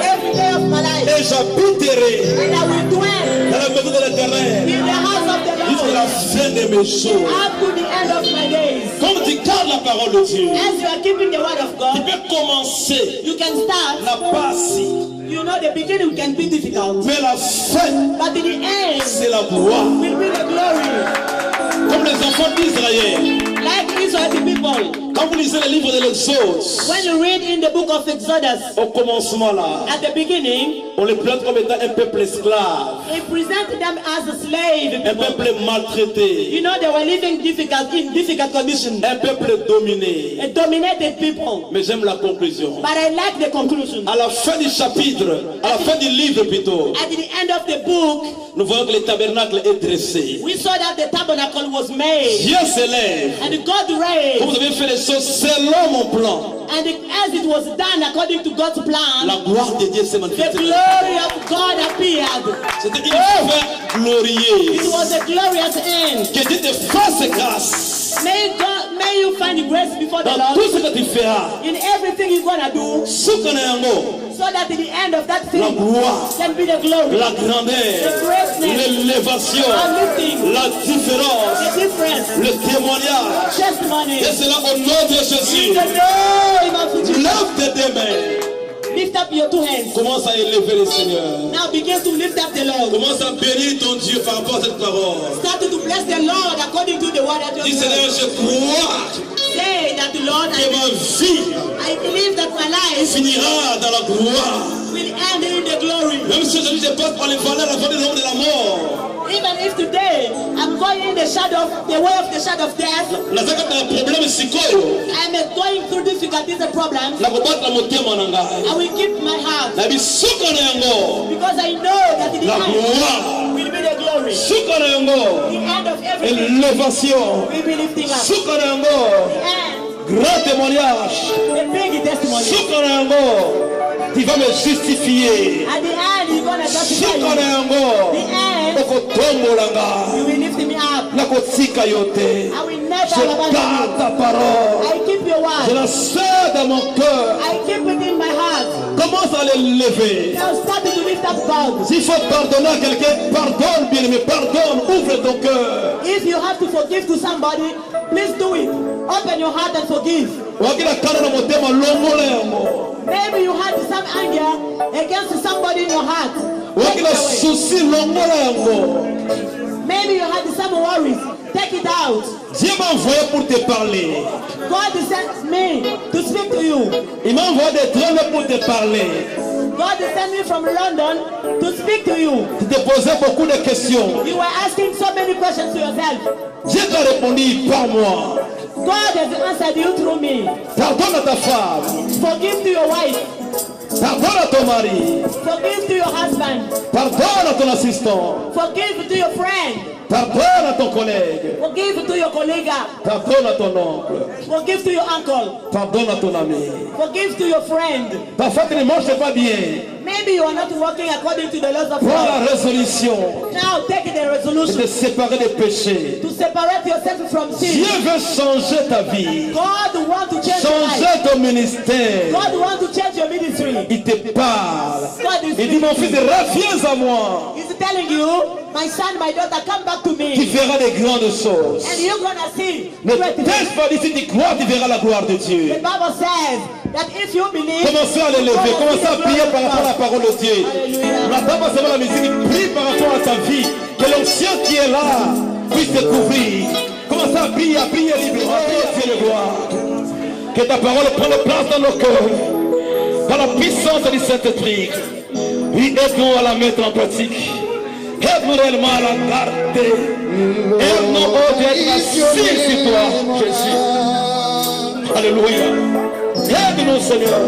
Every day of my life. Et j'habiterai And I will dwell dans la maison de l'Éternel in the house of the jusqu'à Lord la fin de mes jours. up to the end of my days. Comme tu gardes la parole de Dieu, As you are keeping the word of tu God, peux commencer you can start. la passe, You know the beginning can be difficult, mais la fin, but in the end c'est la gloire. will be the glory. Comme les enfants d'Israël, Like Israeli people, quand vous lisez le livre de l'Exode, when you read in the book of Exodus, au commencement là, at the beginning, on les présente comme étant un peuple esclave, he presented them as a slave un people. peuple maltraité, You know they were living in difficult conditions, un peuple dominé. a dominated people. Mais j'aime la conclusion. But I like the conclusion. À la fin du chapitre, à la fin du livre plutôt, At the end of the book, nous voyons que le tabernacle est dressé. we saw that the tabernacle was made, Dieu s'élève. and God reigned, Vous avez fait les choses selon mon plan. and as it was done according to God's plan, La gloire de Dieu s'est the manifestée. glory of God appeared. C'était une fin glorieuse. It was a glorious end. Que Dieu te fasse grâce May you find grace before the dans tout Lord ce que tu feras. in everything you're gonna do, Ce qu'on est en haut, so that in the end of that thing la gloire, can be the glory, la grandeur, l'élévation, the lifting, la différence, the difference, le témoignage. testimony. Et cela au nom de In Jésus. the name of Jesus, Lève tes deux mains. Lift up your two hands. Commence à élever le Seigneur. Now begin to lift up the Lord. Commence à bénir ton Dieu par rapport à cette parole. Start to bless the Lord according to the word that you Dis Seigneur, je crois say that the Lord, que ma vie I believe that my life finira dans la gloire. will end in the glory. Même si aujourd'hui je passe par les vallées, la vallée de l'ombre de la mort. Even if today I'm going in the way of the shadow of death, Nazaka na problème sikoyo. I'm going through difficulties and problems, Na kobata motema na ngai. I will keep my heart Na bisuka na yango. because I know that in the La end gloire. will be the glory. Suka na yango. The end of everything Élévation. will be lifting up. Suka na yango. The end, Grand témoignage. the big testimony. Suka na yango. Tu vas me justifier. At the end, you're going to justify Suka na me. yango. The end, Okotombola nga. you will lift me up. Nakotika yote. I will never Je abandon garde you. ta parole. I keep your Je word. la serre dans mon cœur. I keep it in my heart. Commence à l'élever. Now start to lift up God. S'il faut pardonner à quelqu'un, pardonne, bien-aimé, pardonne, ouvre ton cœur. If you have to forgive to somebody, please do it. Open your heart and forgive. Wakila kana na motema longola yango. Maybe you had some anger against somebody in your heart. Take Wakila it away. souci longola yango. Maybe you had some worries. Take it out. Dieu m'a envoyé pour te parler. God sent me to speak to you. Il m'a envoyé des trônes pour te parler. God sent me from London to speak to you. Tu te posais beaucoup de questions. You were asking so many questions to yourself. Dieu t'a répondu par moi. God has answered you through me. Pardonne à ta femme. Forgive to your wife. Pardonne à ton mari. Forgive to your husband. Pardonne à ton assistant. Forgive to your friend. Pardonne à ton collègue. Forgive to your colleague. Pardonne à ton oncle. Forgive to your uncle. Pardonne à ton ami. Forgive to your friend. Parfois tu ne marches pas bien. Maybe you are not working according to the laws of Prends God. la résolution Now take the de resolution te séparer des péchés. to separate yourself from sin. Dieu veut changer ta vie. God wants to change your life. Changer ton ministère. God wants to change your ministry. Il te parle. God is Il dit mon speaking. fils, reviens à moi. He's telling you, my son, my daughter, come back to Tu me. verras des grandes choses. And you're gonna see Ne great things. teste pas d'ici, tu crois, tu verras la gloire de Dieu. The Bible says that if you believe, Commencez à l'élever, commencez à prier par rapport à la parole de Dieu. N'attends pas seulement la musique, prie par rapport à ta vie. Que l'onction qui est là puisse te couvrir. Commencez à prier librement, prier Dieu de gloire. Que ta parole prenne place dans nos cœurs. Par la puissance du Saint-Esprit. Oui, aide-nous à la mettre en pratique. Aide-nous réellement à la garder. Aide-nous à être assis sur toi, Jésus. Alléluia. Aide-nous, Seigneur.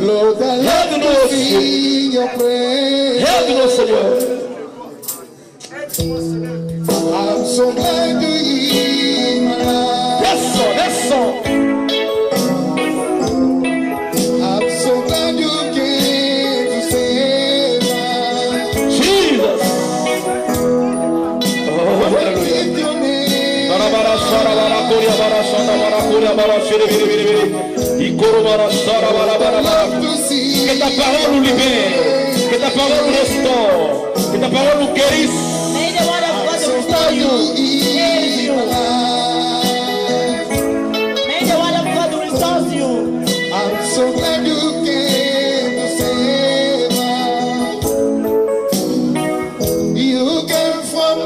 Lord, I love to sing your praise. Aide-nous, Seigneur. I'm so glad to hear my life. Descends. I'm so glad you came to save us. Jesus. Oh, hallelujah. Lift your name. Barabara, sharabara, kuria, bara, shanda, bara, kuria, bara, shiri, biri, biri, biri. Ikoro, bara, sharabara, bara, bara. Love to see. Que ta parole nous libère. Que ta parole nous restaure. Que ta parole nous guérisse. may the word of God So restore glad you, you save hear you. my life. May the word of God restore you. I'm so glad you came to save us. You came from